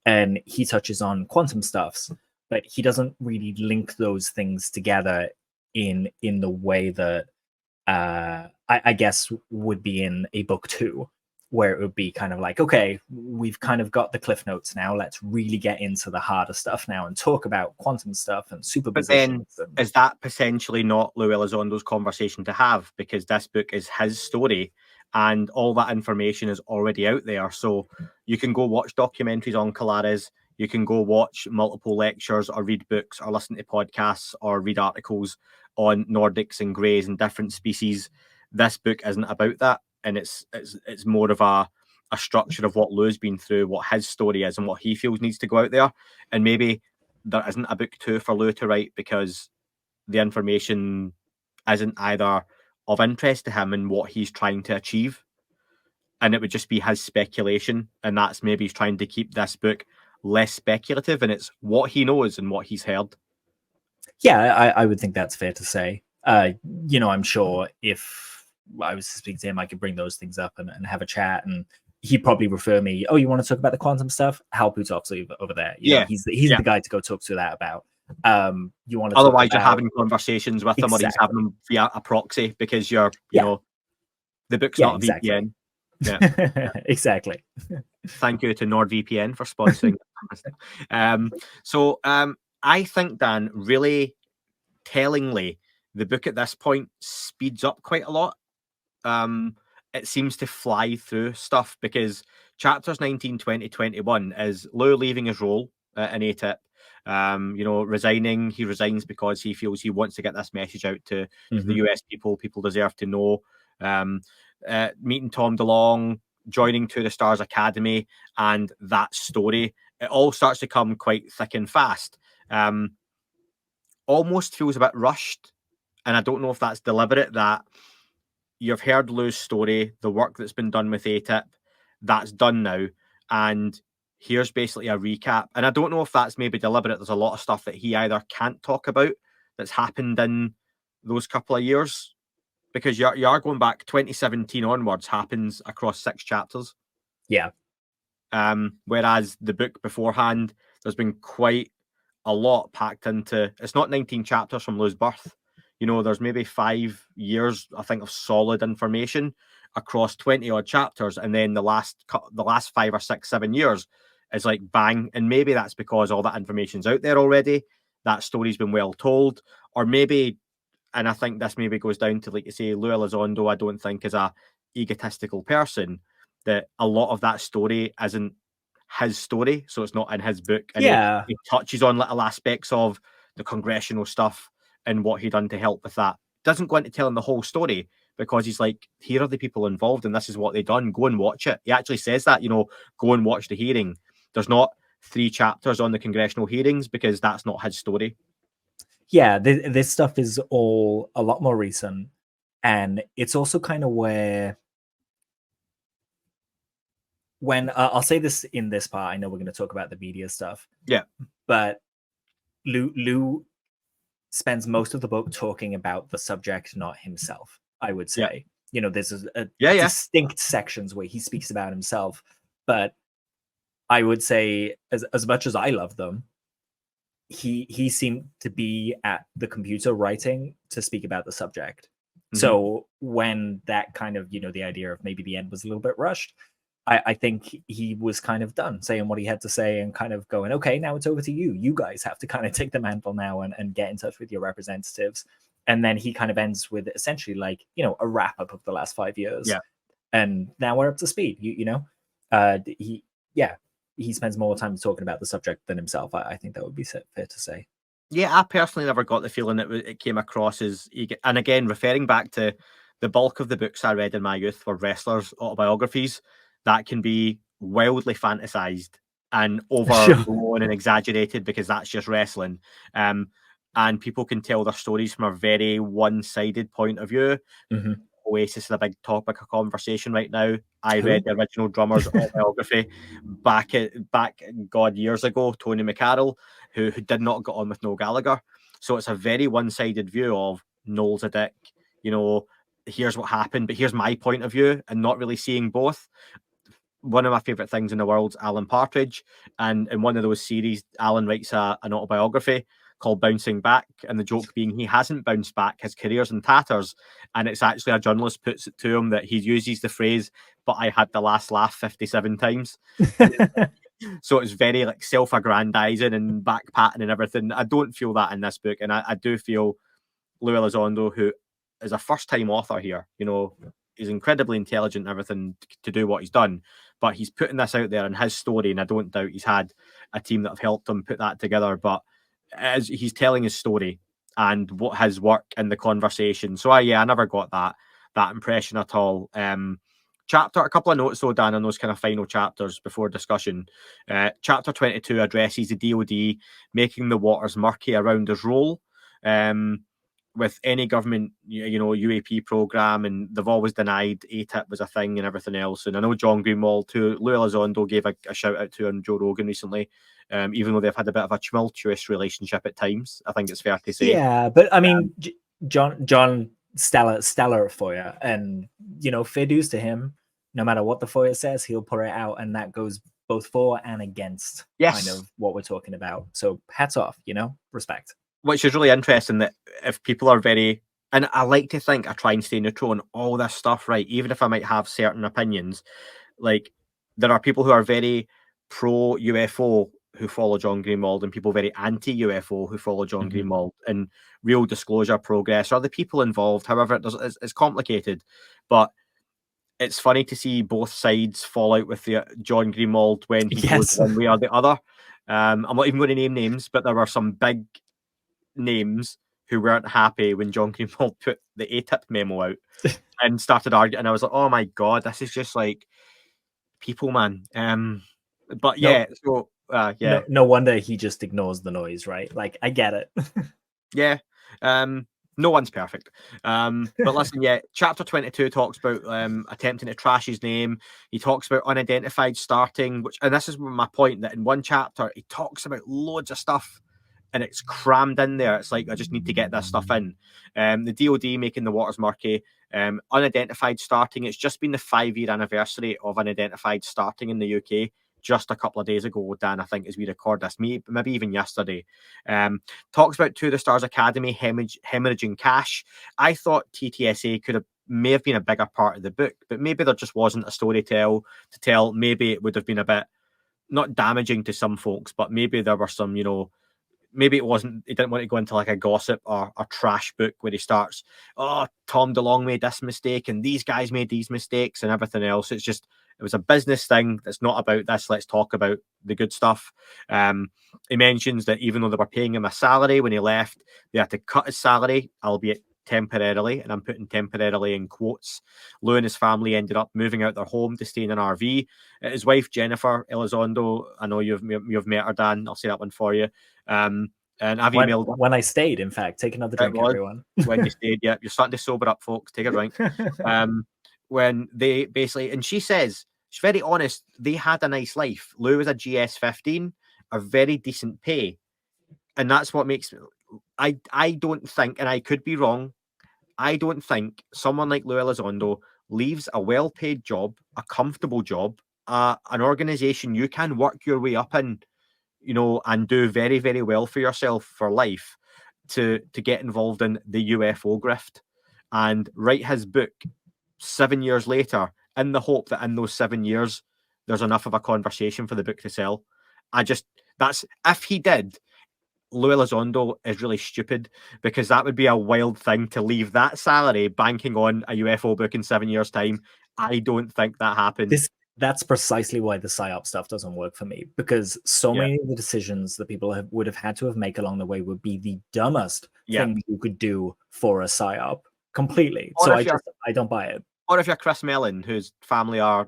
C: And he touches on quantum stuffs, but he doesn't really link those things together in the way that I guess would be in a book 2, where it would be kind of like, okay, we've kind of got the cliff notes now, let's really get into the harder stuff now and talk about quantum stuff and superpositions.
B: But then is that potentially not Luis Elizondo's conversation to have, because this book is his story and all that information is already out there? So you can go watch documentaries on Colares, you can go watch multiple lectures or read books or listen to podcasts or read articles on Nordics and Greys and different species. This book isn't about that, and it's more of a structure of what Lou's been through, what his story is, and what he feels needs to go out there. And maybe there isn't a book 2 for Lou to write because the information isn't either of interest to him and what he's trying to achieve, and it would just be his speculation, and that's maybe he's trying to keep this book less speculative and it's what he knows and what he's heard.
C: Yeah, I would think that's fair to say. You know, I'm sure if I was to speak to him, I could bring those things up and have a chat, and he'd probably refer me, oh, you want to talk about the quantum stuff? Hal Putov's over there. You know, he's the guy to go talk to that about. You want to
B: otherwise you're having conversations with him, or he's having them via a proxy, because you're you know, the book's not a VPN.
C: Exactly.
B: Thank you to NordVPN for sponsoring. So I think, Dan, really tellingly, the book at this point speeds up quite a lot. It seems to fly through stuff, because chapters 19, 20, 21 is Lou leaving his role in ATIP, you know, resigning. He resigns because he feels he wants to get this message out to the US people. People deserve to know. Meeting Tom DeLonge, joining To the Stars Academy, and that story. It all starts to come quite thick and fast. Almost feels a bit rushed, and I don't know if that's deliberate, that you've heard Lou's story, the work that's been done with ATIP, that's done now, and here's basically a recap. And I don't know if that's maybe deliberate. There's a lot of stuff that he either can't talk about that's happened in those couple of years, because you are going back 2017 onwards, happens across 6 chapters.
C: Yeah.
B: Whereas the book beforehand, there's been quite a lot packed into. It's not 19 chapters from Lou's birth. You know, there's maybe 5 years, I think, of solid information across 20 odd chapters, and then the last 5 or 6, 7 years is like bang. And maybe that's because all that information's out there already. That story's been well told, or maybe and I think this maybe goes down to, like you say, Luis Elizondo, I don't think is a egotistical person, that a lot of that story isn't his story, so it's not in his book, and he touches on little aspects of the congressional stuff and what he done to help with that. Doesn't go into telling the whole story, because he's like, here are the people involved and this is what they done, go and watch it. He actually says that, go and watch the hearing. There's not 3 chapters on the congressional hearings, because that's not his story.
C: Yeah, this stuff is all a lot more recent, and it's also kind of where, when I'll say this in this part, I know we're going to talk about the media stuff.
B: Yeah.
C: But Lou spends most of the book talking about the subject, not himself, I would say. Yeah. There's a distinct sections where he speaks about himself, but I would say, as much as I love them, he seemed to be at the computer writing to speak about the subject. Mm-hmm. So when that kind of, the idea of maybe the end was a little bit rushed, I think he was kind of done saying what he had to say and kind of going, okay, now it's over to you. You guys have to kind of take the mantle now and get in touch with your representatives. And then he kind of ends with essentially like, a wrap up of the last 5 years.
B: Yeah.
C: And now we're up to speed, he spends more time talking about the subject than himself. I think that would be fair to say.
B: Yeah, I personally never got the feeling that it came across as, and again, referring back to the bulk of the books I read in my youth were wrestlers' autobiographies that can be wildly fantasized and overblown and exaggerated, because that's just wrestling. And people can tell their stories from a very one-sided point of view.
C: Mm-hmm.
B: Oasis is a big topic of conversation right now. I read the original drummer's autobiography back years ago, Tony McCarroll, who did not get on with Noel Gallagher. So it's a very one-sided view of Noel's a dick, here's what happened, but here's my point of view, and not really seeing both. One of my favorite things in the world's Alan Partridge, and in one of those series, Alan writes an autobiography called Bouncing Back, and the joke being he hasn't bounced back, his career's in tatters, and it's actually a journalist puts it to him that he uses the phrase, but I had the last laugh 57 times. So it's very like self-aggrandizing and back-patting and everything. I don't feel that in this book, and I do feel Luis Elizondo, who is a first-time author here, he's incredibly intelligent and everything to do what he's done, but he's putting this out there in his story, and I don't doubt he's had a team that have helped him put that together, but as he's telling his story and what his work in the conversation. So I never got that impression at all. Chapter, a couple of notes though, Dan, on those kind of final chapters before discussion. Chapter 22 addresses the DoD making the waters murky around his role with any government, UAP program, and they've always denied ATIP was a thing and everything else. And I know John Greenwald too, Luis Elizondo gave a shout out to on Joe Rogan recently, even though they've had a bit of a tumultuous relationship at times. I think it's fair to say.
C: Yeah, but I mean, John stellar FOIA, and fair dues to him. No matter what the FOIA says, he'll put it out, and that goes both for and against kind of what we're talking about. So hats off, respect. Which
B: is really interesting, that if people are very, and I like to think I try and stay neutral on all this stuff, right? Even if I might have certain opinions, like there are people who are very pro UFO who follow John Greenwald, and people very anti UFO who follow John Greenwald, and Real Disclosure Progress, or the people involved. However, it's complicated, but it's funny to see both sides fall out with the John Greenwald when he goes one way or the other. I'm not even going to name names, but there were some big names who weren't happy when John Greenwald put the ATIP memo out and started arguing. And I was like, oh my God, this is just like people, man. But yeah,
C: no wonder he just ignores the noise, right? Like, I get it.
B: Yeah. No one's perfect. But listen, chapter 22 talks about attempting to trash his name. He talks about unidentified starting, and this is my point, that in one chapter he talks about loads of stuff and it's crammed in there. It's like, I just need to get this stuff in. The DoD making the waters murky. Unidentified starting. It's just been the 5-year anniversary of unidentified starting in the UK. Just a couple of days ago, Dan, I think, as we record this, maybe even yesterday. Talks about To the Stars Academy hemorrhaging cash. I thought TTSA may have been a bigger part of the book, but maybe there just wasn't a story to tell. Maybe it would have been a bit, not damaging to some folks, but maybe there were some, maybe it wasn't, he didn't want to go into like a gossip or a trash book where he starts, oh, Tom DeLonge made this mistake and these guys made these mistakes and everything else. It's just, it was a business thing that's not about this. Let's talk about the good stuff. He mentions that even though they were paying him a salary when he left, they had to cut his salary, albeit temporarily, and I'm putting temporarily in quotes. Lou and his family ended up moving out their home to stay in an RV. His wife, Jennifer Elizondo, I know you've met her, Dan. I'll say that one for you. And I've emailed
C: when I stayed, in fact. Take another drink, everyone.
B: When you stayed, yeah, you're starting to sober up, folks. Take a drink. When they basically, and she says, she's very honest, they had a nice life. Lou was a GS-15, a very decent pay. And that's what makes, I don't think, and I could be wrong, I don't think someone like Lou Elizondo leaves a well-paid job, a comfortable job, an organization you can work your way up in, you know, and do very, very well for yourself for life, to get involved in the UFO grift and write his book 7 years later in the hope that in those 7 years there's enough of a conversation for the book to sell. That's, if he did, Lou Elizondo is really stupid, because that would be a wild thing to leave that salary banking on a UFO book in 7 years' time. I don't think that happened.
C: That's precisely why the PSYOP stuff doesn't work for me, because many of the decisions that people would have had to have made along the way would be the dumbest thing you could do for a PSYOP completely. Or so I don't buy it.
B: Or if you're Chris Mellon, whose family are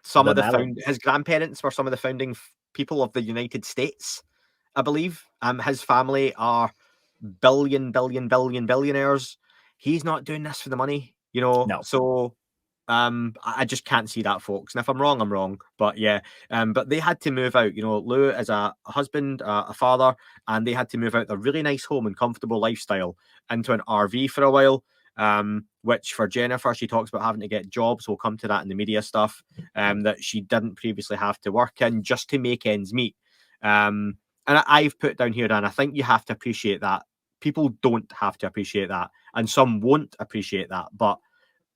B: his grandparents were some of the founding people of the United States, I believe. His family are billionaires. He's not doing this for the money, you know.
C: No.
B: So I just can't see that, folks. And if I'm wrong, I'm wrong. But yeah, but they had to move out. You know, Lou is a husband, a father, and they had to move out their really nice home and comfortable lifestyle into an RV for a while. Which for Jennifer, she talks about having to get jobs. We'll come to that in the media stuff. That she didn't previously have to work in just to make ends meet. And I've put down here, Dan, I think you have to appreciate that. People don't have to appreciate that, and some won't appreciate that, but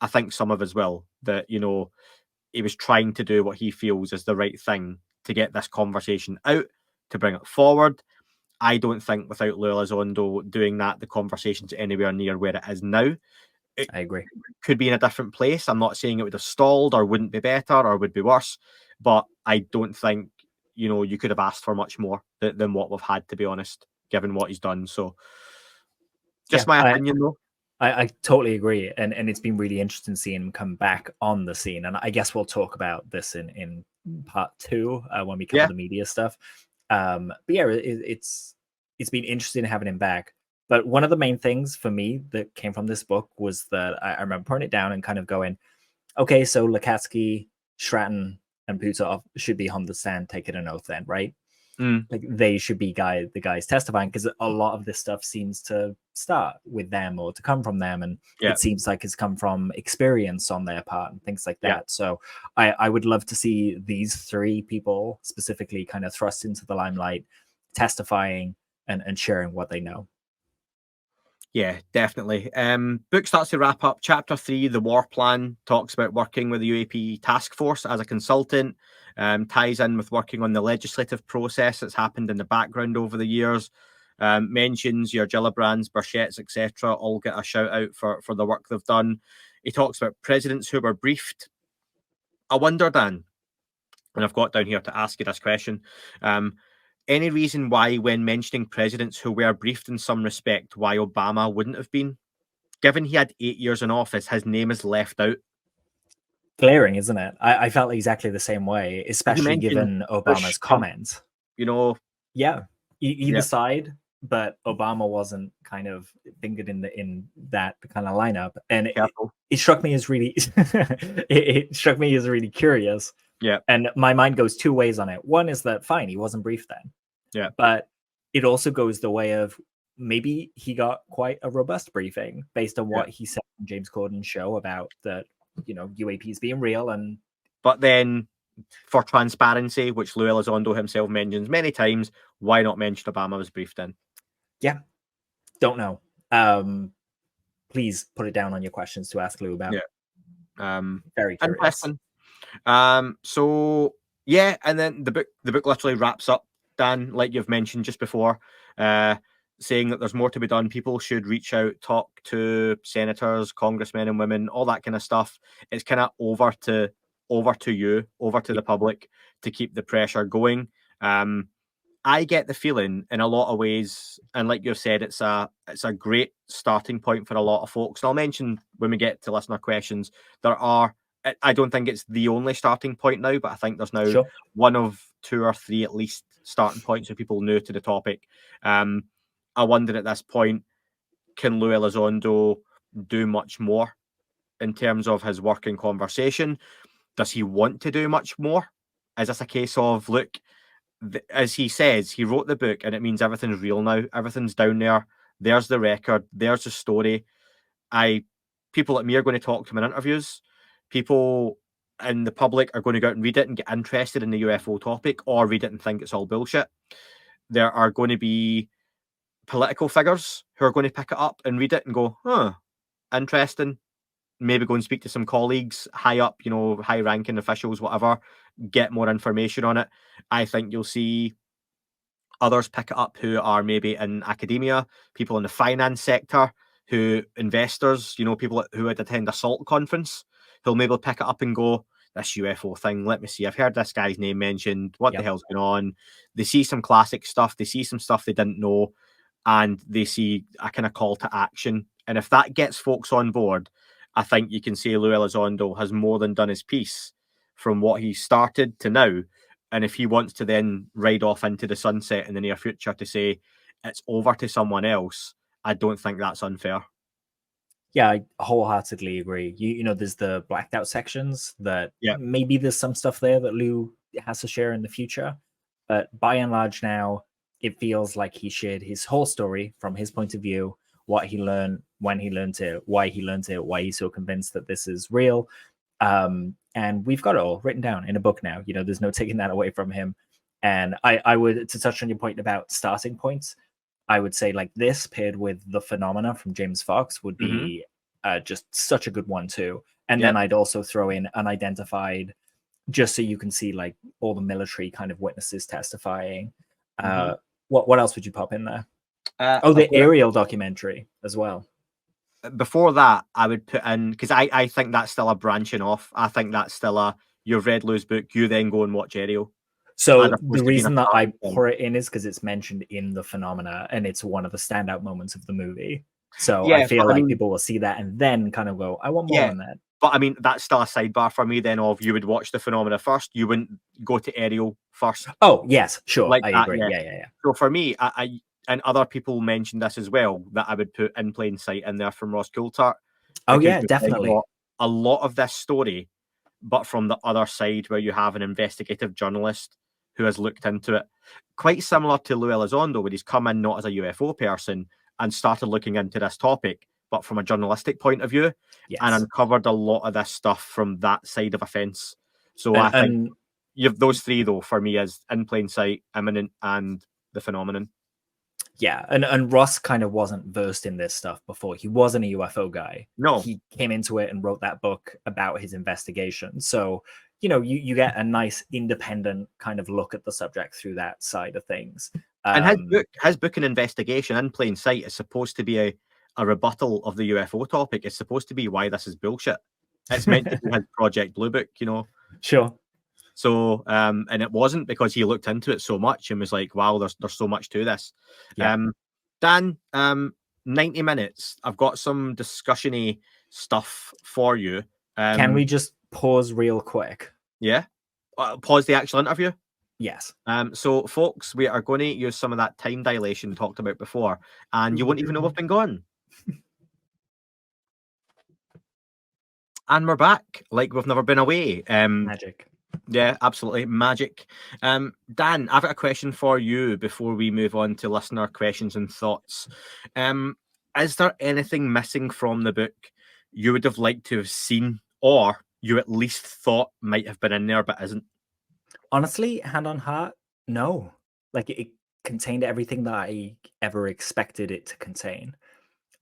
B: I think some of us will. That, you know, he was trying to do what he feels is the right thing to get this conversation out, to bring it forward. I don't think without Lou Elizondo doing that, the conversation's anywhere near where it is now.
C: I agree.
B: Could be in a different place. I'm not saying it would have stalled or wouldn't be better or would be worse, but I don't think, you know, you could have asked for much more than what we've had, to be honest, given what he's done. So just my opinion, though.
C: I totally agree. And it's been really interesting seeing him come back on the scene. And I guess we'll talk about this in part 2 when we cover the media stuff. But yeah, it's been interesting having him back. But one of the main things for me that came from this book was that I remember putting it down and kind of going, okay, so Lukatsky, Stratton, and Putov should be on the stand taking an oath then, right? Like they should be the guys testifying, because a lot of this stuff seems to start with them or to come from them, and it seems like it's come from experience on their part and things like that. So I would love to see these 3 people specifically kind of thrust into the limelight, testifying and sharing what they know.
B: Yeah, definitely. Book starts to wrap up. Chapter 3, the war plan, talks about working with the UAP task force as a consultant. Ties in with working on the legislative process that's happened in the background over the years. Mentions your Gillibrands, Burchetts, etc. all get a shout out for the work they've done. He talks about presidents who were briefed. I wonder, Dan, and I've got down here to ask you this question. Any reason why, when mentioning presidents who were briefed in some respect, why Obama wouldn't have been? Given he had 8 years in office, his name is left out.
C: Glaring, isn't it? I felt exactly the same way, especially given Obama's comments.
B: You know,
C: either side, but Obama wasn't kind of fingered in that kind of lineup, and it struck me as really it struck me as really curious.
B: Yeah,
C: and my mind goes 2 ways on it. One is that fine, he wasn't briefed then.
B: Yeah,
C: but it also goes the way of maybe he got quite a robust briefing based on what he said on James Corden's show about that, you know, UAPs being real. And
B: but then, for transparency, which Lou Elizondo himself mentions many times, why not mention Obama was briefed in?
C: Yeah, don't know. Please put it down on your questions to ask Lou about.
B: Yeah,
C: very curious.
B: So yeah, and then the book literally wraps up Dan, like you've mentioned just before, saying that there's more to be done. People should reach out, talk to senators, congressmen and women, all that kind of stuff. It's kind of over to you, over to the public to keep the pressure going. I get the feeling in a lot of ways, and like you've said, it's a great starting point for a lot of folks. And I'll mention when we get to listener questions, I don't think it's the only starting point now, but I think there's now one of two or three at least starting points for people new to the topic. I wonder at this point, can Luis Elizondo do much more in terms of his work in conversation? Does he want to do much more? Is this a case of, look, as he says, he wrote the book and it means everything's real now. Everything's down there. There's the record. There's the story. People like me are going to talk to him in interviews. People in the public are going to go out and read it and get interested in the UFO topic, or read it and think it's all bullshit. There are going to be political figures who are going to pick it up and read it and go, interesting. Maybe go and speak to some colleagues high up, high ranking officials, whatever, get more information on it. I think you'll see others pick it up who are maybe in academia, people in the finance sector, investors, people who would attend a SALT conference, who'll maybe pick it up and go, this UFO thing, let me see, I've heard this guy's name mentioned, what the hell's going on? They see some classic stuff, they see some stuff they didn't know, and they see a kind of call to action. And if that gets folks on board, I think you can say Luis Elizondo has more than done his piece from what he started to now. And if he wants to then ride off into the sunset in the near future to say it's over to someone else, I don't think that's unfair.
C: Yeah, I wholeheartedly agree. There's the blacked out sections that maybe there's some stuff there that Lou has to share in the future. But by and large now, it feels like he shared his whole story from his point of view, what he learned, when he learned it, why he learned it, why he's so convinced that this is real. And we've got it all written down in a book now. There's no taking that away from him. And I would, to touch on your point about starting points, I would say like this paired with The Phenomena from James Fox would be just such a good one too. And then I'd also throw in Unidentified, just so you can see like all the military kind of witnesses testifying. What else would you pop in there? The aerial documentary as well.
B: Before that, I would put in, because I think that's still a branching off. I think that's still you've read Lou's book, you then go and watch Aerial.
C: So the reason that I pour it in is because it's mentioned in The Phenomena, and it's one of the standout moments of the movie. So I feel like people will see that and then kind of go, I want more on that.
B: But I mean, that's still a sidebar for me then of you would watch The Phenomena first, you wouldn't go to Aerial first.
C: Oh, yes, sure.
B: Like
C: I agree. Yeah. So
B: for me, I and other people mentioned this as well, that I would put In Plain Sight in there from Ross Coulthart.
C: Oh, yeah, definitely.
B: A lot of this story, but from the other side, where you have an investigative journalist who has looked into it. Quite similar to Luis Elizondo, where he's come in not as a UFO person and started looking into this topic, but from a journalistic point of view, and uncovered a lot of this stuff from that side of a fence. So I think you have those three, though, for me, as In Plain Sight, Imminent, and The Phenomenon.
C: Yeah, and Ross kind of wasn't versed in this stuff before. He wasn't a UFO guy.
B: No.
C: He came into it and wrote that book about his investigation. So, you get a nice independent kind of look at the subject through that side of things.
B: And his book and investigation, In Plain Sight, is supposed to be a rebuttal of the UFO topic. It's supposed to be why this is bullshit. It's meant to be his Project Blue Book,
C: Sure.
B: So, and it wasn't, because he looked into it so much and was like, wow, there's so much to this.
C: Yeah.
B: Dan, 90 minutes. I've got some discussion-y stuff for you.
C: Can we just pause real quick?
B: Yeah. Pause the actual interview?
C: Yes.
B: So, folks, we are going to use some of that time dilation talked about before, and you won't even know we've been gone. And we're back, like we've never been away.
C: Magic.
B: Yeah, absolutely. Magic. Dan, I've got a question for you before we move on to listener questions and thoughts. Is there anything missing from the book you would have liked to have seen, or you at least thought might have been in there but isn't?
C: Honestly, hand on heart, no. Like, it contained everything that I ever expected it to contain.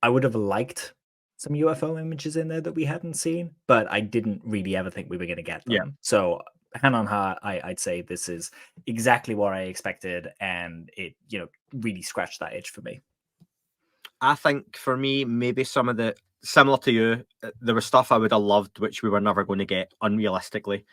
C: I would have liked some UFO images in there that we hadn't seen, but I didn't really ever think we were going to get them.
B: Yeah.
C: So hand on heart, I'd say this is exactly what I expected, and it, you know, really scratched that itch for me.
B: I think for me, maybe some of the, similar to you, there was stuff I would have loved which we were never going to get, unrealistically.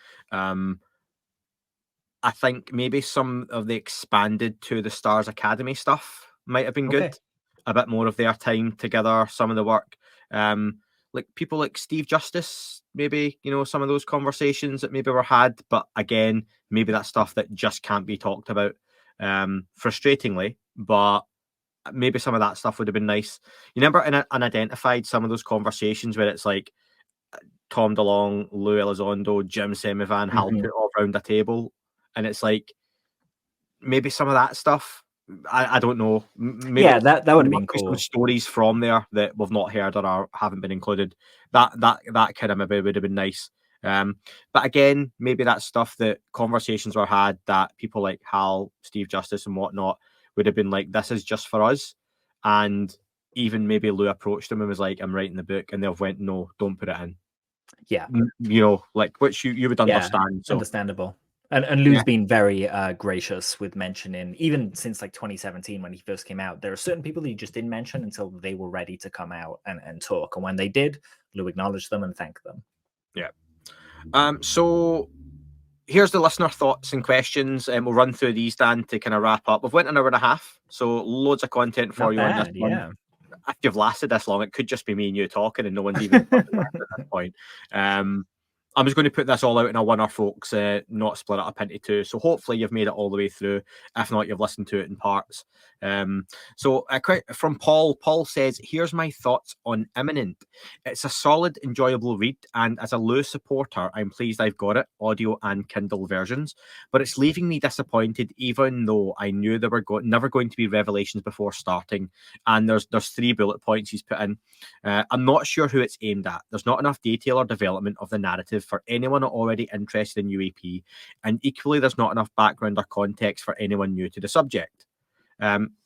B: I think maybe some of the expanded To the Stars Academy stuff might have been good.
C: Okay.
B: A bit more of their time together, some of the work. Like people like Steve Justice, maybe, you know, some of those conversations that maybe were had, but again, maybe that's stuff that just can't be talked about. Frustratingly, but maybe some of that stuff would have been nice. You remember in Unidentified, some of those conversations where it's like Tom DeLonge, Luis Elizondo, Jim Semivan, Hal
C: Mhm.
B: put all around a table, and it's like maybe some of that stuff. I don't know. Maybe
C: Yeah, that would have been
B: some
C: cool.
B: stories from there that we've not heard or haven't been included. That kind of maybe would have been nice. But again, maybe that's stuff that conversations were had that people like Hal, Steve Justice, and whatnot would have been like, this is just for us. And even maybe Lou approached them and was like, I'm writing the book, and they've went, no, don't put it in.
C: Yeah.
B: You know, like, which you would
C: Yeah,
B: understand. So
C: understandable. And Lou's
B: yeah.
C: been very gracious with mentioning, even since like 2017 when he first came out, there are certain people that he just didn't mention until they were ready to come out and talk. And when they did, Lou acknowledged them and thanked them.
B: Yeah. So here's the listener thoughts and questions, and we'll run through these, Dan, to kind of wrap up. We've went an hour and a half, so loads of content for
C: Not
B: you on this
C: bad,
B: one.
C: yeah.
B: If you've lasted this long, it could just be me and you talking, and no one's even at this point. I'm just going to put this all out in a winner, folks, not split it up into two. So hopefully you've made it all the way through. If not, you've listened to it in parts. So from Paul. Paul says, here's my thoughts on Imminent. It's a solid, enjoyable read, and as a Lewis supporter, I'm pleased I've got it, audio and Kindle versions. But it's leaving me disappointed, even though I knew there were never going to be revelations before starting. And there's 3 bullet points he's put in. I'm not sure who it's aimed at. There's not enough detail or development of the narrative for anyone already interested in UAP, and equally there's not enough background or context for anyone new to the subject.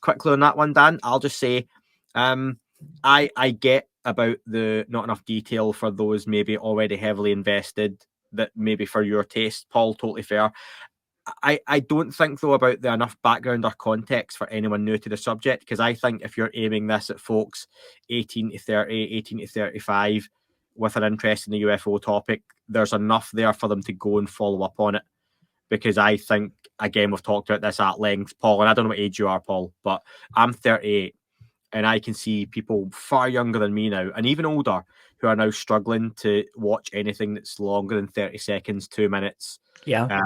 B: Quickly on that one, Dan, I'll just say I get about the not enough detail for those maybe already heavily invested, that maybe for your taste, Paul, totally fair. I don't think, though, about the enough background or context for anyone new to the subject, because I think if you're aiming this at folks 18 to 30, 18 to 35 with an interest in the UFO topic, there's enough there for them to go and follow up on it. Because I think, again, we've talked about this at length, Paul, and I don't know what age you are, Paul, but I'm 38, and I can see people far younger than me now, and even older, who are now struggling to watch anything that's longer than 30 seconds, 2 minutes.
C: Yeah.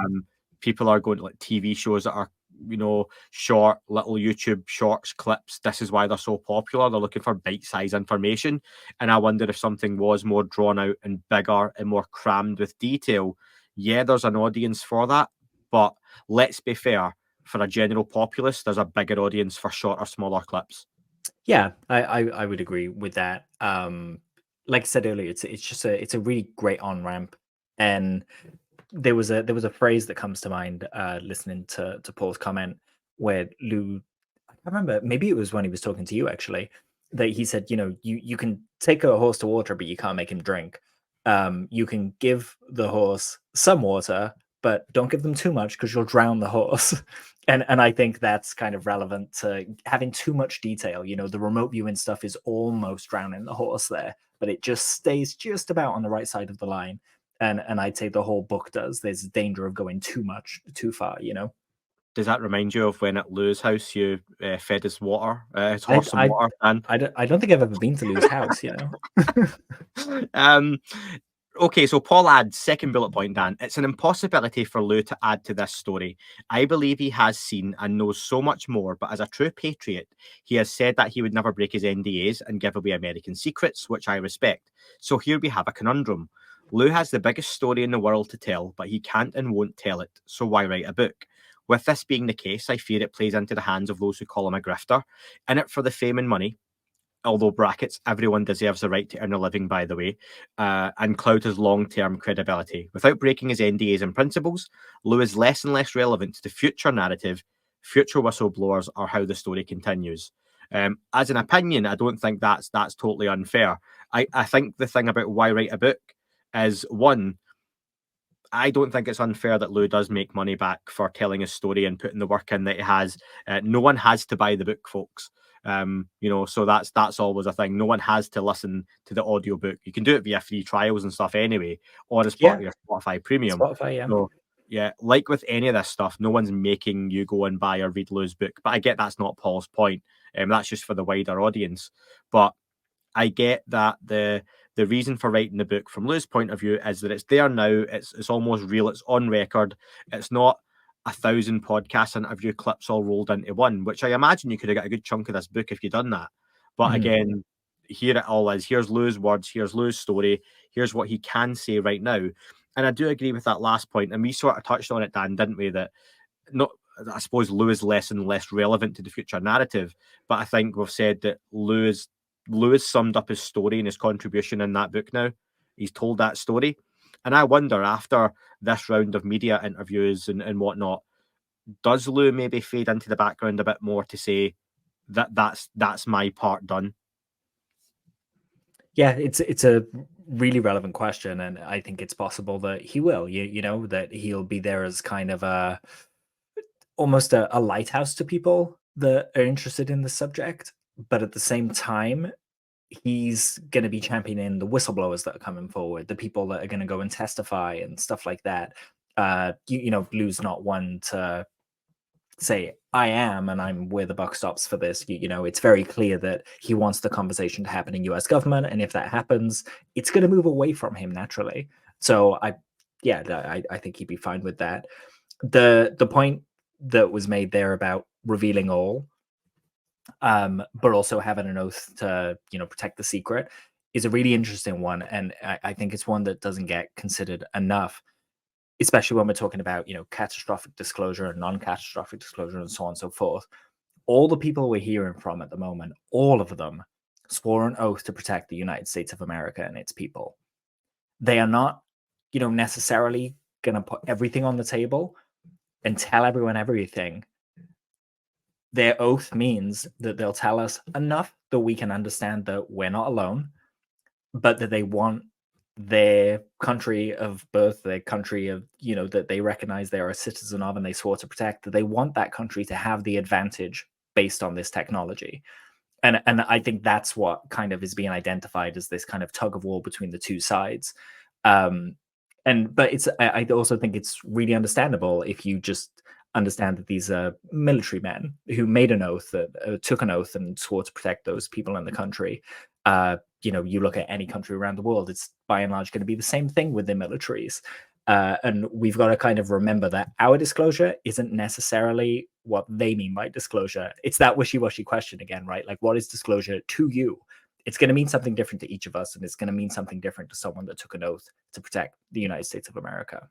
B: People are going to like TV shows that are, you know, short little YouTube shorts clips. This is why they're so popular. They're looking for bite-sized information. And I wonder if something was more drawn out and bigger and more crammed with detail. Yeah, there's an audience for that. But let's be fair, for a general populace, there's a bigger audience for shorter, smaller clips.
C: Yeah, I would agree with that. Like I said earlier, it's a really great on ramp, and there was a phrase that comes to mind listening to Paul's comment where Lou, I can't remember, maybe it was when he was talking to you actually, that he said, you know, you can take a horse to water, but you can't make him drink. You can give the horse some water, but don't give them too much because you'll drown the horse. And I think that's kind of relevant to having too much detail. You know, the remote viewing stuff is almost drowning the horse there, but it just stays just about on the right side of the line. And I'd say the whole book does. There's a danger of going too far, you know.
B: Does that remind you of when at Lou's house you fed his water, his horse some
C: I,
B: water? And
C: I don't think I've ever been to Lou's house, you know.
B: Okay, so Paul adds, second bullet point, Dan. It's an impossibility for Lou to add to this story. I believe he has seen and knows so much more, but as a true patriot, he has said that he would never break his NDAs and give away American secrets, which I respect. So here we have a conundrum. Lou has the biggest story in the world to tell, but he can't and won't tell it. So why write a book? With this being the case, I fear it plays into the hands of those who call him a grifter, in it for the fame and money. Although brackets, everyone deserves the right to earn a living, by the way, and cloud his long-term credibility. Without breaking his NDAs and principles, Lou is less and less relevant to the future narrative, future whistleblowers, or how the story continues. As an opinion, I don't think that's totally unfair. I think the thing about why write a book is, one, I don't think it's unfair that Lou does make money back for telling his story and putting the work in that he has. No one has to buy the book, folks. So that's always a thing. No one has to listen to the audiobook. You can do it via free trials and stuff anyway, or as part of your Spotify premium.
C: Spotify, yeah.
B: So, yeah, like with any of this stuff, no one's making you go and buy or read Lou's book. But I get that's not Paul's point. That's just for the wider audience. But I get that the reason for writing the book from Lou's point of view is that it's there now. It's almost real. It's on record. It's not 1,000 podcast interview clips all rolled into one, which I imagine you could have got a good chunk of this book if you'd done that. But again, here it all is. Here's Lou's words. Here's Lou's story. Here's what he can say right now. And I do agree with that last point. And we sort of touched on it, Dan, didn't we? That I suppose Lou is less and less relevant to the future narrative. But I think we've said that Louis summed up his story and his contribution in that book now. He's told that story. And I wonder, after this round of media interviews and whatnot, does Lou maybe fade into the background a bit more to say that's my part done?
C: Yeah, it's a really relevant question, and I think it's possible that he will. That he'll be there as kind of almost a lighthouse to people that are interested in the subject, but at the same time, he's going to be championing the whistleblowers that are coming forward, the people that are going to go and testify and stuff like that. Lou's not one to say, I am, and I'm where the buck stops for this. It's very clear that he wants the conversation to happen in US government. And if that happens, it's going to move away from him naturally. So I think he'd be fine with that. The point that was made there about revealing all, but also having an oath to, protect the secret is a really interesting one. And I think it's one that doesn't get considered enough, especially when we're talking about, catastrophic disclosure and non-catastrophic disclosure and so on and so forth. All the people we're hearing from at the moment, all of them swore an oath to protect the United States of America and its people. They are not, necessarily going to put everything on the table and tell everyone everything. Their oath means that they'll tell us enough that we can understand that we're not alone, but that they want their country of birth, their country of, that they recognize they're a citizen of and they swore to protect, that they want that country to have the advantage based on this technology. And I think that's what kind of is being identified as this kind of tug of war between the two sides. But I also think it's really understandable if you just understand that these are military men who made an oath, took an oath and swore to protect those people in the country. You look at any country around the world, it's by and large going to be the same thing with the militaries. And we've got to kind of remember that our disclosure isn't necessarily what they mean by disclosure. It's that wishy-washy question again, right? Like, what is disclosure to you? It's going to mean something different to each of us, and it's going to mean something different to someone that took an oath to protect the United States of America.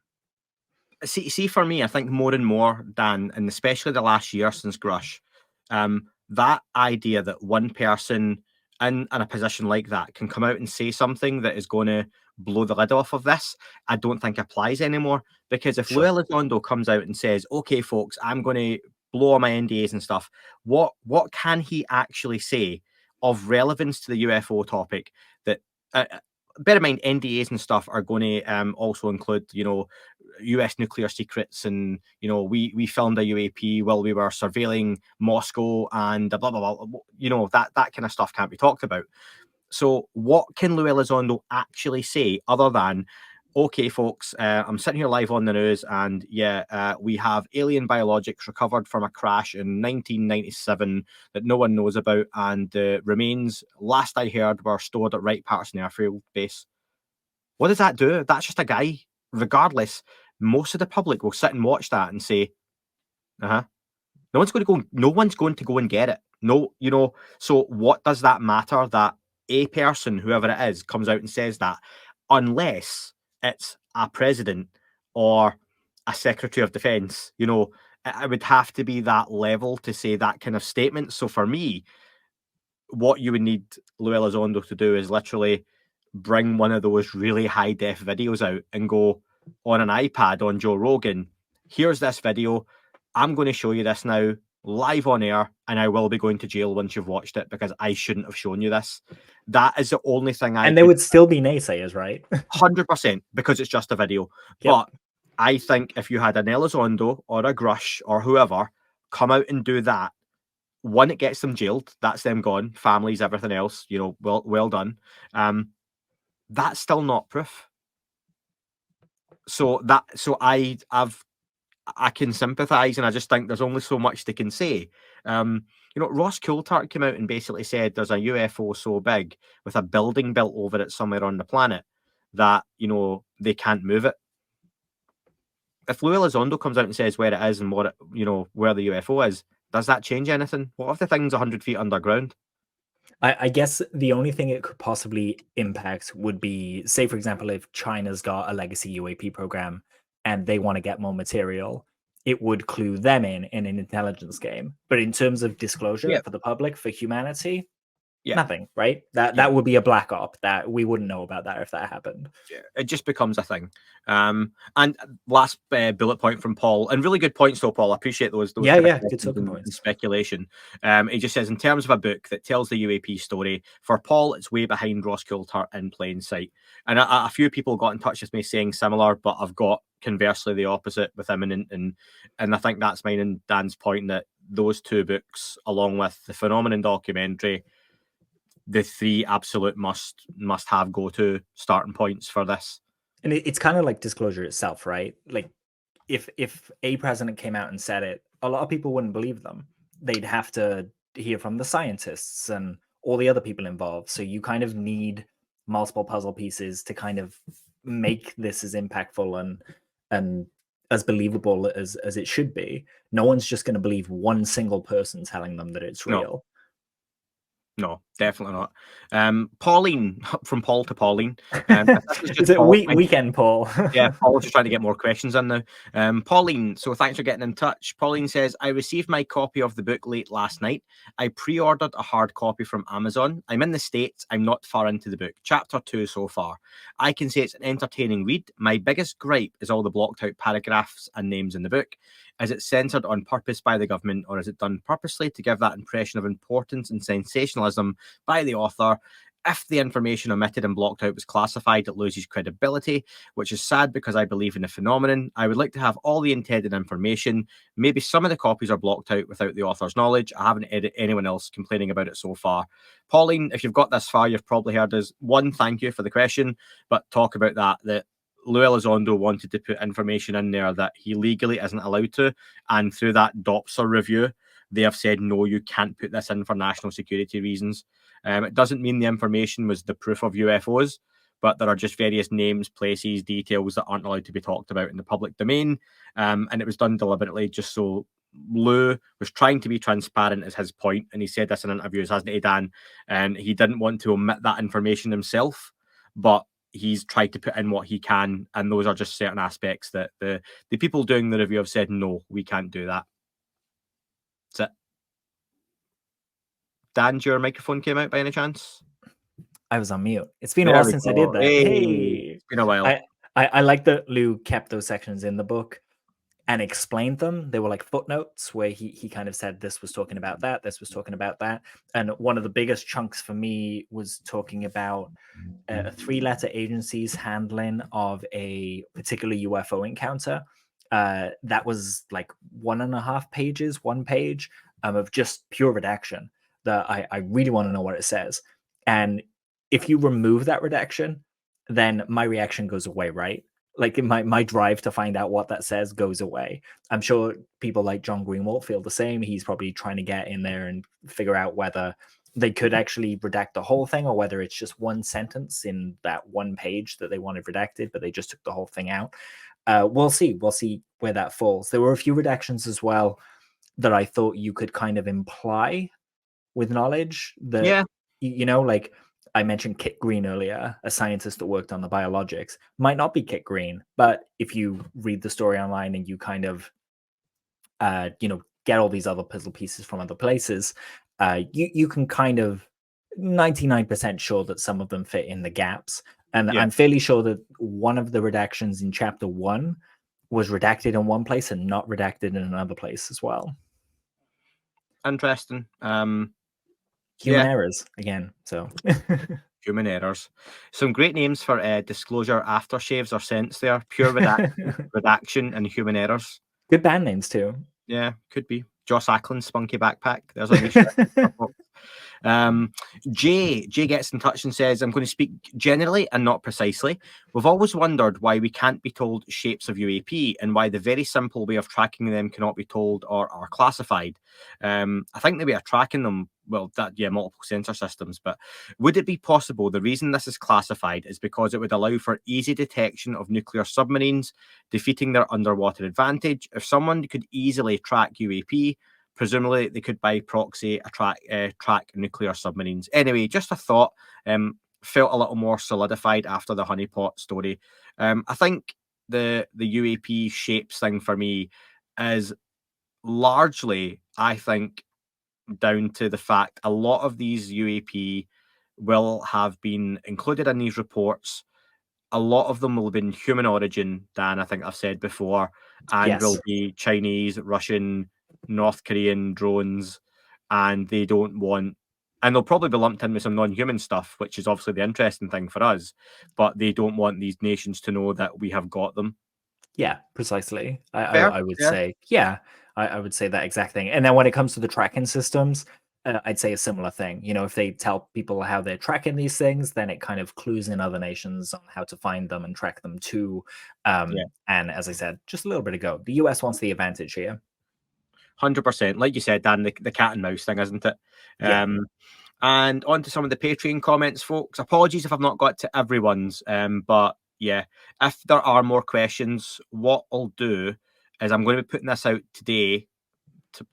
B: See, for me, I think more and more, Dan, and especially the last year since Grush, that idea that one person in a position like that can come out and say something that is going to blow the lid off of this, I don't think applies anymore. Because if Luis Elizondo comes out and says, okay, folks, I'm going to blow all my NDAs and stuff, what can he actually say of relevance to the UFO topic that... bear in mind, NDAs and stuff are going to also include, US nuclear secrets, and we filmed a UAP while we were surveilling Moscow and blah blah blah. That kind of stuff can't be talked about. So what can Luis Elizondo actually say other than, okay, folks, I'm sitting here live on the news, and we have alien biologics recovered from a crash in 1997 that no one knows about, and the remains, last I heard, were stored at Wright Patterson Airfield Base. What does that do? That's just a guy. Regardless, most of the public will sit and watch that and say, no one's going to go and get it. No, so what does that matter that a person, whoever it is, comes out and says that, unless it's a president or a secretary of defense? It would have to be that level to say that kind of statement. So for me, what you would need Luis Elizondo to do is literally bring one of those really high def videos out and go on an iPad on Joe Rogan, here's this video, I'm going to show you this now live on air, and I will be going to jail once you've watched it because I shouldn't have shown you this. That is the only thing
C: and there would still be naysayers, right?
B: 100%, because it's just a video. Yep. But I think if you had an Elizondo or a Grush or whoever come out and do that, one, it gets them jailed. That's them gone. Families, everything else. Well done. That's still not proof. So I can sympathise, and I just think there's only so much they can say. Ross Coulthart came out and basically said there's a UFO so big with a building built over it somewhere on the planet that they can't move it. If Luis Elizondo comes out and says where it is and where the UFO is, does that change anything? What if the thing's 100 feet underground?
C: I guess the only thing it could possibly impact would be, say, for example, if China's got a legacy UAP program and they want to get more material, it would clue them in an intelligence game. But in terms of disclosure for the public, for humanity, nothing, right? That would be a black op that we wouldn't know about that if that happened.
B: Yeah, it just becomes a thing. And last bullet point from Paul, and really good points though, Paul. I appreciate those
C: good talking points
B: and speculation. He just says, in terms of a book that tells the UAP story, for Paul, it's way behind Ross Coulthart in plain sight. And a few people got in touch with me saying similar, but I've got conversely the opposite with Imminent, and I think that's mine and Dan's point, that those two books, along with the Phenomenon documentary, the three absolute must-have go-to starting points for this.
C: And it's kind of like disclosure itself, right? Like, if a president came out and said it, a lot of people wouldn't believe them. They'd have to hear from the scientists and all the other people involved. So you kind of need multiple puzzle pieces to kind of make this as impactful and as believable as it should be. No one's just going to believe one single person telling them that it's real.
B: No, definitely not. Pauline, from Paul to Pauline.
C: Is it weekend, Paul?
B: Yeah, Paul's just trying to get more questions in now. Pauline, so thanks for getting in touch. Pauline says, I received my copy of the book late last night. I pre-ordered a hard copy from Amazon. I'm in the States. I'm not far into the book. Chapter 2 so far. I can say it's an entertaining read. My biggest gripe is all the blocked out paragraphs and names in the book. Is it censored on purpose by the government, or is it done purposely to give that impression of importance and sensationalism by the author? If the information omitted and blocked out was classified, it loses credibility, which is sad because I believe in the phenomenon. I would like to have all the intended information. Maybe some of the copies are blocked out without the author's knowledge. I haven't heard anyone else complaining about it so far. Pauline, if you've got this far, you've probably heard us. One, thank you for the question, but talk about that Luis Elizondo wanted to put information in there that he legally isn't allowed to, and through that DOPSR review, they have said, no, you can't put this in for national security reasons. It doesn't mean the information was the proof of UFOs, but there are just various names, places, details that aren't allowed to be talked about in the public domain, and it was done deliberately just so Lou was trying to be transparent, is his point, and he said this in interviews, hasn't he, Dan? And he didn't want to omit that information himself, but he's tried to put in what he can, and those are just certain aspects that the people doing the review have said, no, we can't do that. That's it. Dan, your microphone came out by any chance?
C: I was on mute. It's been a while since I did that. Hey.
B: It's been a while.
C: I like that Lou kept those sections in the book and explained them. They were like footnotes where he kind of said this was talking about that, this was talking about that. And one of the biggest chunks for me was talking about a 3-letter agency's handling of a particular UFO encounter. That was like 1.5 pages, 1 page of just pure redaction that I really want to know what it says. And if you remove that redaction, then my reaction goes away, right? Like my drive to find out what that says goes away. I'm sure people like John Greenwald feel the same. He's probably trying to get in there and figure out whether they could actually redact the whole thing or whether it's just one sentence in that 1 page that they wanted redacted, but they just took the whole thing out. We'll see where that falls. There were a few redactions as well that I thought you could kind of imply with knowledge that, like I mentioned Kit Green earlier, a scientist that worked on the biologics. Might not be Kit Green, but if you read the story online and you kind of, get all these other puzzle pieces from other places, you can kind of 99% sure that some of them fit in the gaps. And I'm fairly sure that one of the redactions in chapter 1 was redacted in one place and not redacted in another place as well.
B: Interesting.
C: Human errors again. So
B: Human errors. Some great names for disclosure aftershaves or scents there. Pure redaction and human errors.
C: Good band names too.
B: Yeah, could be. Joss Ackland's Spunky Backpack. There's a niche. Jay gets in touch and says, I'm going to speak generally and not precisely. We've always wondered why we can't be told shapes of UAP and why the very simple way of tracking them cannot be told or are classified. I think the way of tracking them, multiple sensor systems, but would it be possible the reason this is classified is because it would allow for easy detection of nuclear submarines, defeating their underwater advantage? If someone could easily track UAP, presumably they could by proxy track nuclear submarines. Anyway, just a thought. Felt a little more solidified after the honeypot story. I think the UAP shapes thing for me is largely, I think, down to the fact a lot of these UAP will have been included in these reports. A lot of them will have been human origin, Dan, I think I've said before, and will be Chinese, Russian, North Korean drones, and they don't want, and they'll probably be lumped in with some non-human stuff, which is obviously the interesting thing for us, but they don't want these nations to know that we have got them.
C: Yeah, precisely.
B: Fair?
C: I would
B: Yeah.
C: say, I would say that exact thing. And then when it comes to the tracking systems, I'd say a similar thing. You know, if they tell people how they're tracking these things, then it kind of clues in other nations on how to find them and track them too. And as I said just a little bit ago, the US wants the advantage here.
B: 100%. Like you said, Dan, the cat and mouse thing, isn't it?
C: Yeah.
B: And on to some of the Patreon comments, folks. Apologies if I've not got to everyone's, but yeah, if there are more questions, what I'll do is I'm going to be putting this out today.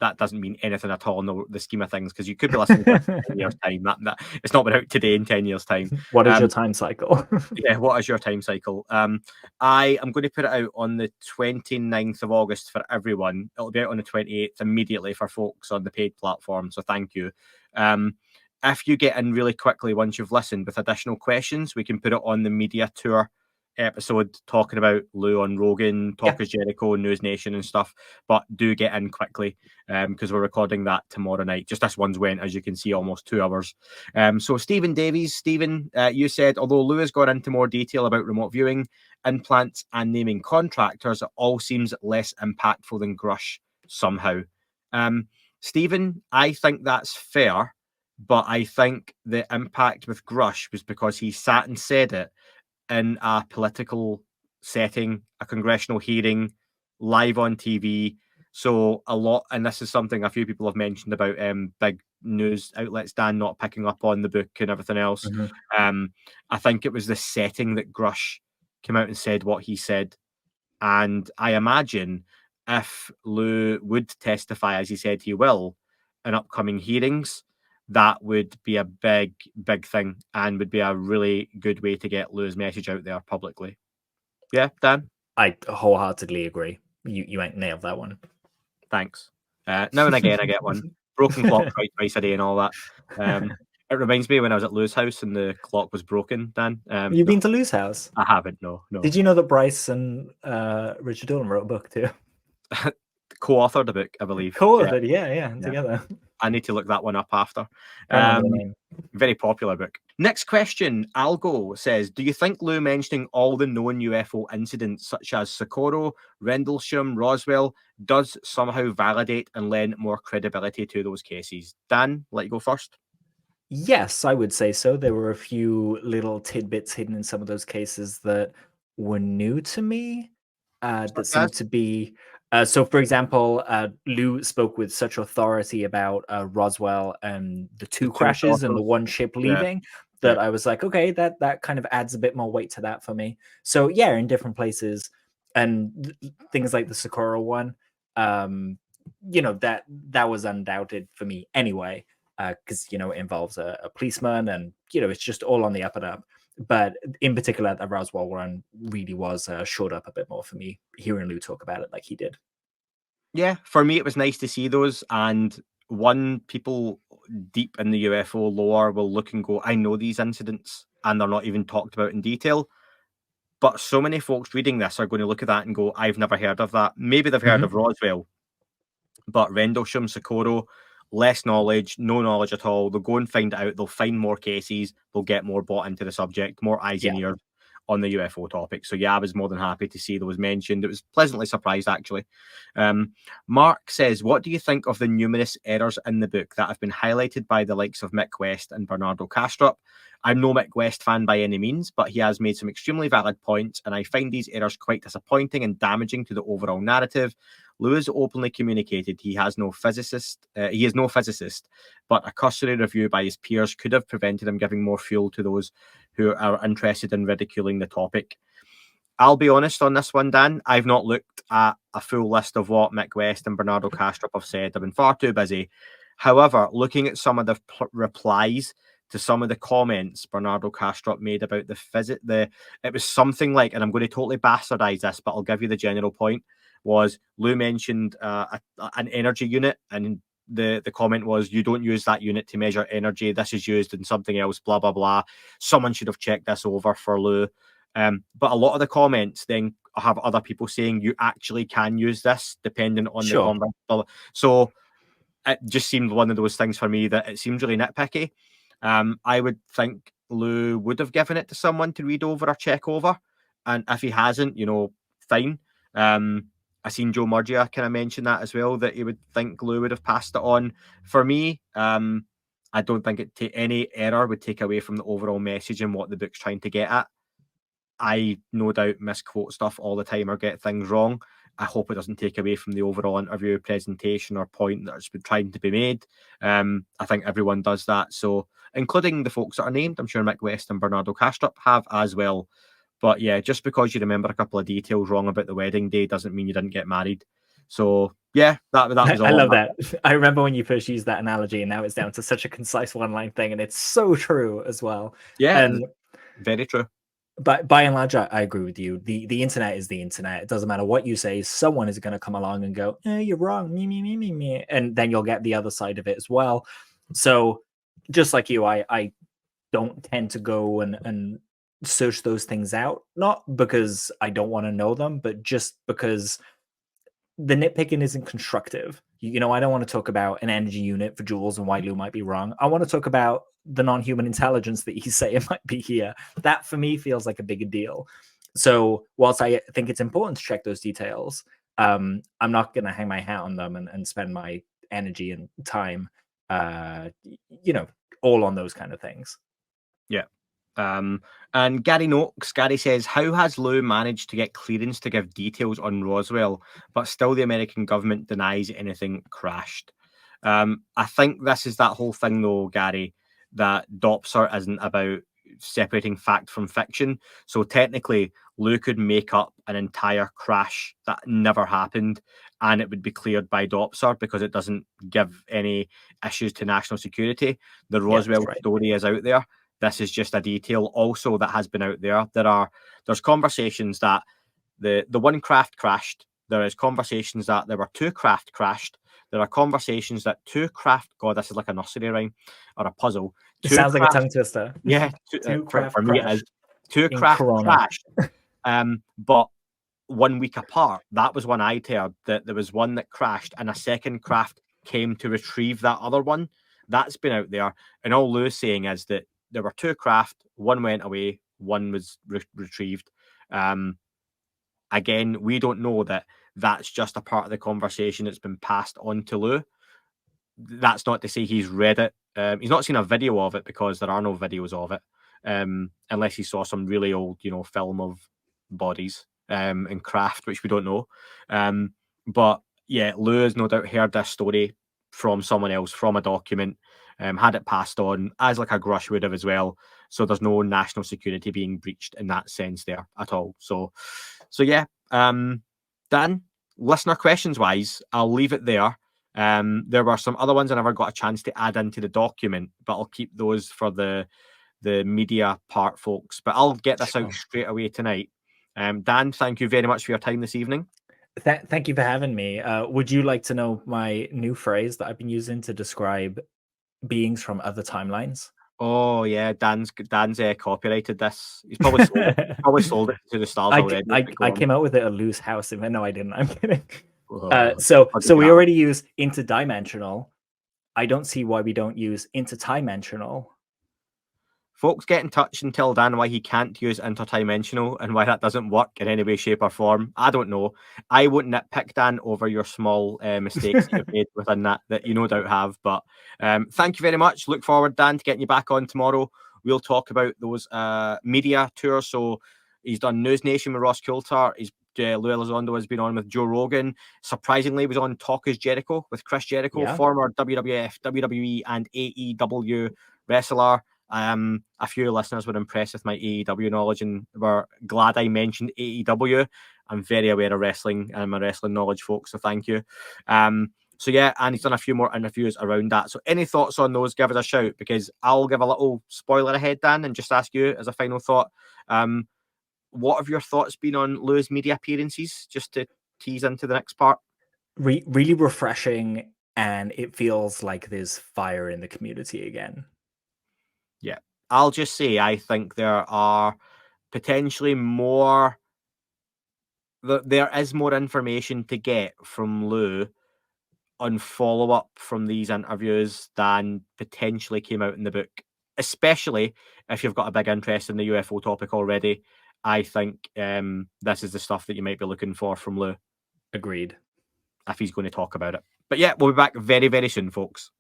B: That doesn't mean anything at all in the scheme of things, because you could be listening to it in 10 years' time. That it's not been out today in 10 years' time.
C: What is your time cycle?
B: Yeah, what is your time cycle? I am going to put it out on the 29th of August for everyone. It'll be out on the 28th immediately for folks on the paid platform, so thank you. If you get in really quickly once you've listened with additional questions, we can put it on the media tour episode talking about Lou on Rogan, Talk is Jericho, News Nation and stuff. But do get in quickly because we're recording that tomorrow night. Just this one's went, as you can see, almost 2 hours. So Stephen Davies, Stephen, you said, although Lou has gone into more detail about remote viewing, implants and naming contractors, it all seems less impactful than Grush somehow. Stephen, I think that's fair, but I think the impact with Grush was because he sat and said it in a political setting, a congressional hearing, live on TV. So a lot, and this is something a few people have mentioned about big news outlets, Dan, not picking up on the book and everything else. I think it was the setting that Grush came out and said what he said. And I imagine if Lou would testify, as he said he will, in upcoming hearings, that would be a big, big thing and would be a really good way to get Lou's message out there publicly. Yeah, Dan?
C: I wholeheartedly agree. You ain't nailed that one.
B: Thanks. Now and again, I get one. Broken clock twice a day and all that. It reminds me when I was at Lou's house and the clock was broken, Dan.
C: You've been to Lou's house?
B: I haven't, no.
C: Did you know that Bryce and Richard Dillon wrote a book too?
B: Co-authored a book, I believe.
C: Co-authored, yeah, together.
B: I need to look that one up after. Very popular book. Next question. Algo says, do you think Lou mentioning all the known UFO incidents such as Socorro, Rendlesham, Roswell does somehow validate and lend more credibility to those cases? Dan, let you go first.
C: Yes, I would say so. There were a few little tidbits hidden in some of those cases that were new to me, that seemed to be... so, for example, Lou spoke with such authority about Roswell and the two crashes and the one ship leaving that I was like, okay, that kind of adds a bit more weight to that for me. So, yeah, in different places and things like the Socorro one, you know, that was undoubted for me anyway, because, you know, it involves a policeman and, you know, it's just all on the up and up. But in particular, the Roswell one really was shored up a bit more for me, hearing Lou talk about it like he did.
B: Yeah, for me, it was nice to see those. And people deep in the UFO lore will look and go, I know these incidents, and they're not even talked about in detail. But so many folks reading this are going to look at that and go, I've never heard of that. Maybe they've heard of Roswell, but Rendlesham, Socorro, less knowledge, no knowledge at all. They'll go and find it out. They'll find more cases. They'll get more bought into the subject, more eyes and ears on the UFO topic. So yeah, I was more than happy to see those mentioned. It was pleasantly surprised, actually. Mark says, what do you think of the numerous errors in the book that have been highlighted by the likes of Mick West and Bernardo Kastrup? I'm no Mick West fan by any means, but he has made some extremely valid points, and I find these errors quite disappointing and damaging to the overall narrative. Lewis openly communicated he is no physicist, but a cursory review by his peers could have prevented him giving more fuel to those who are interested in ridiculing the topic. I'll be honest on this one, Dan. I've not looked at a full list of what Mick West and Bernardo Kastrup have said. I've been far too busy. However, looking at some of the replies to some of the comments Bernardo Kastrup made about it was something like, and I'm going to totally bastardize this, but I'll give you the general point, was Lou mentioned an energy unit, and the comment was, you don't use that unit to measure energy. This is used in something else, blah, blah, blah. Someone should have checked this over for Lou. But a lot of the comments then have other people saying you actually can use this depending on the conversation. So it just seemed one of those things for me that it seems really nitpicky. I would think Lou would have given it to someone to read over or check over. And if he hasn't, fine. I seen Joe Murgia kind of mention that as well, that he would think Lou would have passed it on. For me, I don't think any error would take away from the overall message and what the book's trying to get at. I no doubt misquote stuff all the time or get things wrong. I hope it doesn't take away from the overall interview, presentation, or point that's been trying to be made. I think everyone does that. So, including the folks that are named, I'm sure Mick West and Bernardo Kastrup have as well. But yeah, just because you remember a couple of details wrong about the wedding day doesn't mean you didn't get married. So yeah, that was all.
C: I love that. I remember when you first used that analogy, and now it's down to such a concise one-line thing, and it's so true as well.
B: Yeah, and very true.
C: But by and large, I agree with you. The internet is the internet. It doesn't matter what you say. Someone is going to come along and go, you're wrong. Me. And then you'll get the other side of it as well. So just like you, I don't tend to go and search those things out. Not because I don't want to know them, but just because the nitpicking isn't constructive. I don't want to talk about an energy unit for joules and why Lou might be wrong. I want to talk about the non-human intelligence that he's saying might be here. That for me feels like a bigger deal. So whilst I think it's important to check those details, I'm not going to hang my hat on them and spend my energy and time, all on those kind of things.
B: Yeah. And Gary Noakes, Gary says, how has Lou managed to get clearance to give details on Roswell, but still the American government denies anything crashed? I think this is that whole thing, though, Gary, that DOPSR isn't about separating fact from fiction. So technically, Lou could make up an entire crash that never happened, and it would be cleared by DOPSR because it doesn't give any issues to national security. The Roswell story is out there. This is just a detail also that has been out there. There's conversations that the one craft crashed. There is conversations that there were two craft crashed. There are conversations that two craft. God, this is like a nursery rhyme or a puzzle.
C: It sounds like a tongue twister.
B: Yeah,
C: two craft
B: for me it is. Two craft crashed. But 1 week apart. That was one I heard, that there was one that crashed and a second craft came to retrieve that other one. That's been out there, and all Lou's saying is that there were two craft, one went away, one was retrieved. Again, we don't know that that's just a part of the conversation that's been passed on to Lou. That's not to say he's read it. He's not seen a video of it because there are no videos of it, unless he saw some really old, film of bodies and craft, which we don't know. But yeah, Lou has no doubt heard this story from someone else, from a document, had it passed on as like a Grush would have as well. So there's no national security being breached in that sense there at all. So yeah, Dan, listener questions wise, I'll leave it there. There were some other ones I never got a chance to add into the document, but I'll keep those for the media part, folks. But I'll get this out straight away tonight. Dan, thank you very much for your time this evening.
C: Thank you for having me. Would you like to know my new phrase that I've been using to describe beings from other timelines?
B: Oh yeah, Dan's copyrighted this. He's probably sold it to the stars already.
C: I came out with it at Lou's house. No, I didn't. I'm kidding. So we already use interdimensional, I don't see why we don't use interdimensional.
B: Folks, get in touch and tell Dan why he can't use interdimensional and why that doesn't work in any way, shape, or form. I don't know. I won't nitpick, Dan, over your small mistakes that you've made within that you no doubt have. But thank you very much. Look forward, Dan, to getting you back on tomorrow. We'll talk about those media tours. So he's done News Nation with Ross Coulter. Luis Elizondo has been on with Joe Rogan. Surprisingly, he was on Talk is Jericho with Chris Jericho, former WWF, WWE, and AEW wrestler. A few listeners were impressed with my AEW knowledge and were glad I mentioned AEW. I'm very aware of wrestling and my wrestling knowledge, folks, so thank you. So yeah, and he's done a few more interviews around that. So any thoughts on those, give us a shout, because I'll give a little spoiler ahead, Dan, and just ask you as a final thought. What have your thoughts been on Lou's media appearances, just to tease into the next part?
C: Really refreshing, and it feels like there's fire in the community again.
B: Yeah, I'll just say I think there are potentially more. There is more information to get from Lou on follow-up from these interviews than potentially came out in the book, especially if you've got a big interest in the UFO topic already. I think this is the stuff that you might be looking for from Lou.
C: Agreed.
B: If he's going to talk about it. But yeah, we'll be back very, very soon, folks.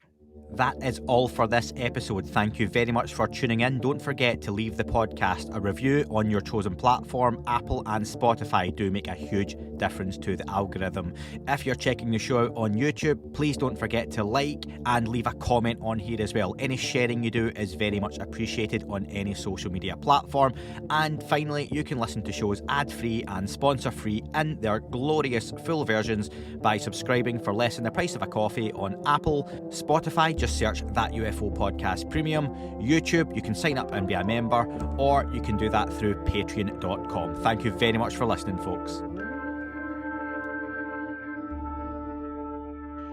B: That is all for this episode. Thank you very much for tuning in. Don't forget to leave the podcast a review on your chosen platform. Apple and Spotify do make a huge difference to the algorithm. If you're checking the show out on YouTube, please don't forget to like and leave a comment on here as well. Any sharing you do is very much appreciated on any social media platform. And finally, you can listen to shows ad-free and sponsor-free in their glorious full versions by subscribing for less than the price of a coffee on Apple, Spotify. Just search That UFO Podcast Premium. YouTube, you can sign up and be a member, or you can do that through patreon.com. Thank you very much for listening, folks.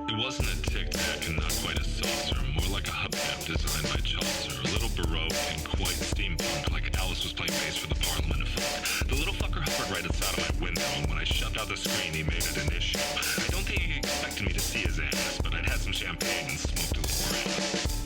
D: It wasn't a Tic Tac and not quite a saucer, more like a hubcap designed by Chaucer, a little Baroque and quite steampunk, like Alice was playing bass for the Parliament of Folk. The little fucker hovered right outside of my window, and when I shoved out the screen, he made it an issue. I don't think he expected me to see his ass, but I'd had some champagne and smoked a little around.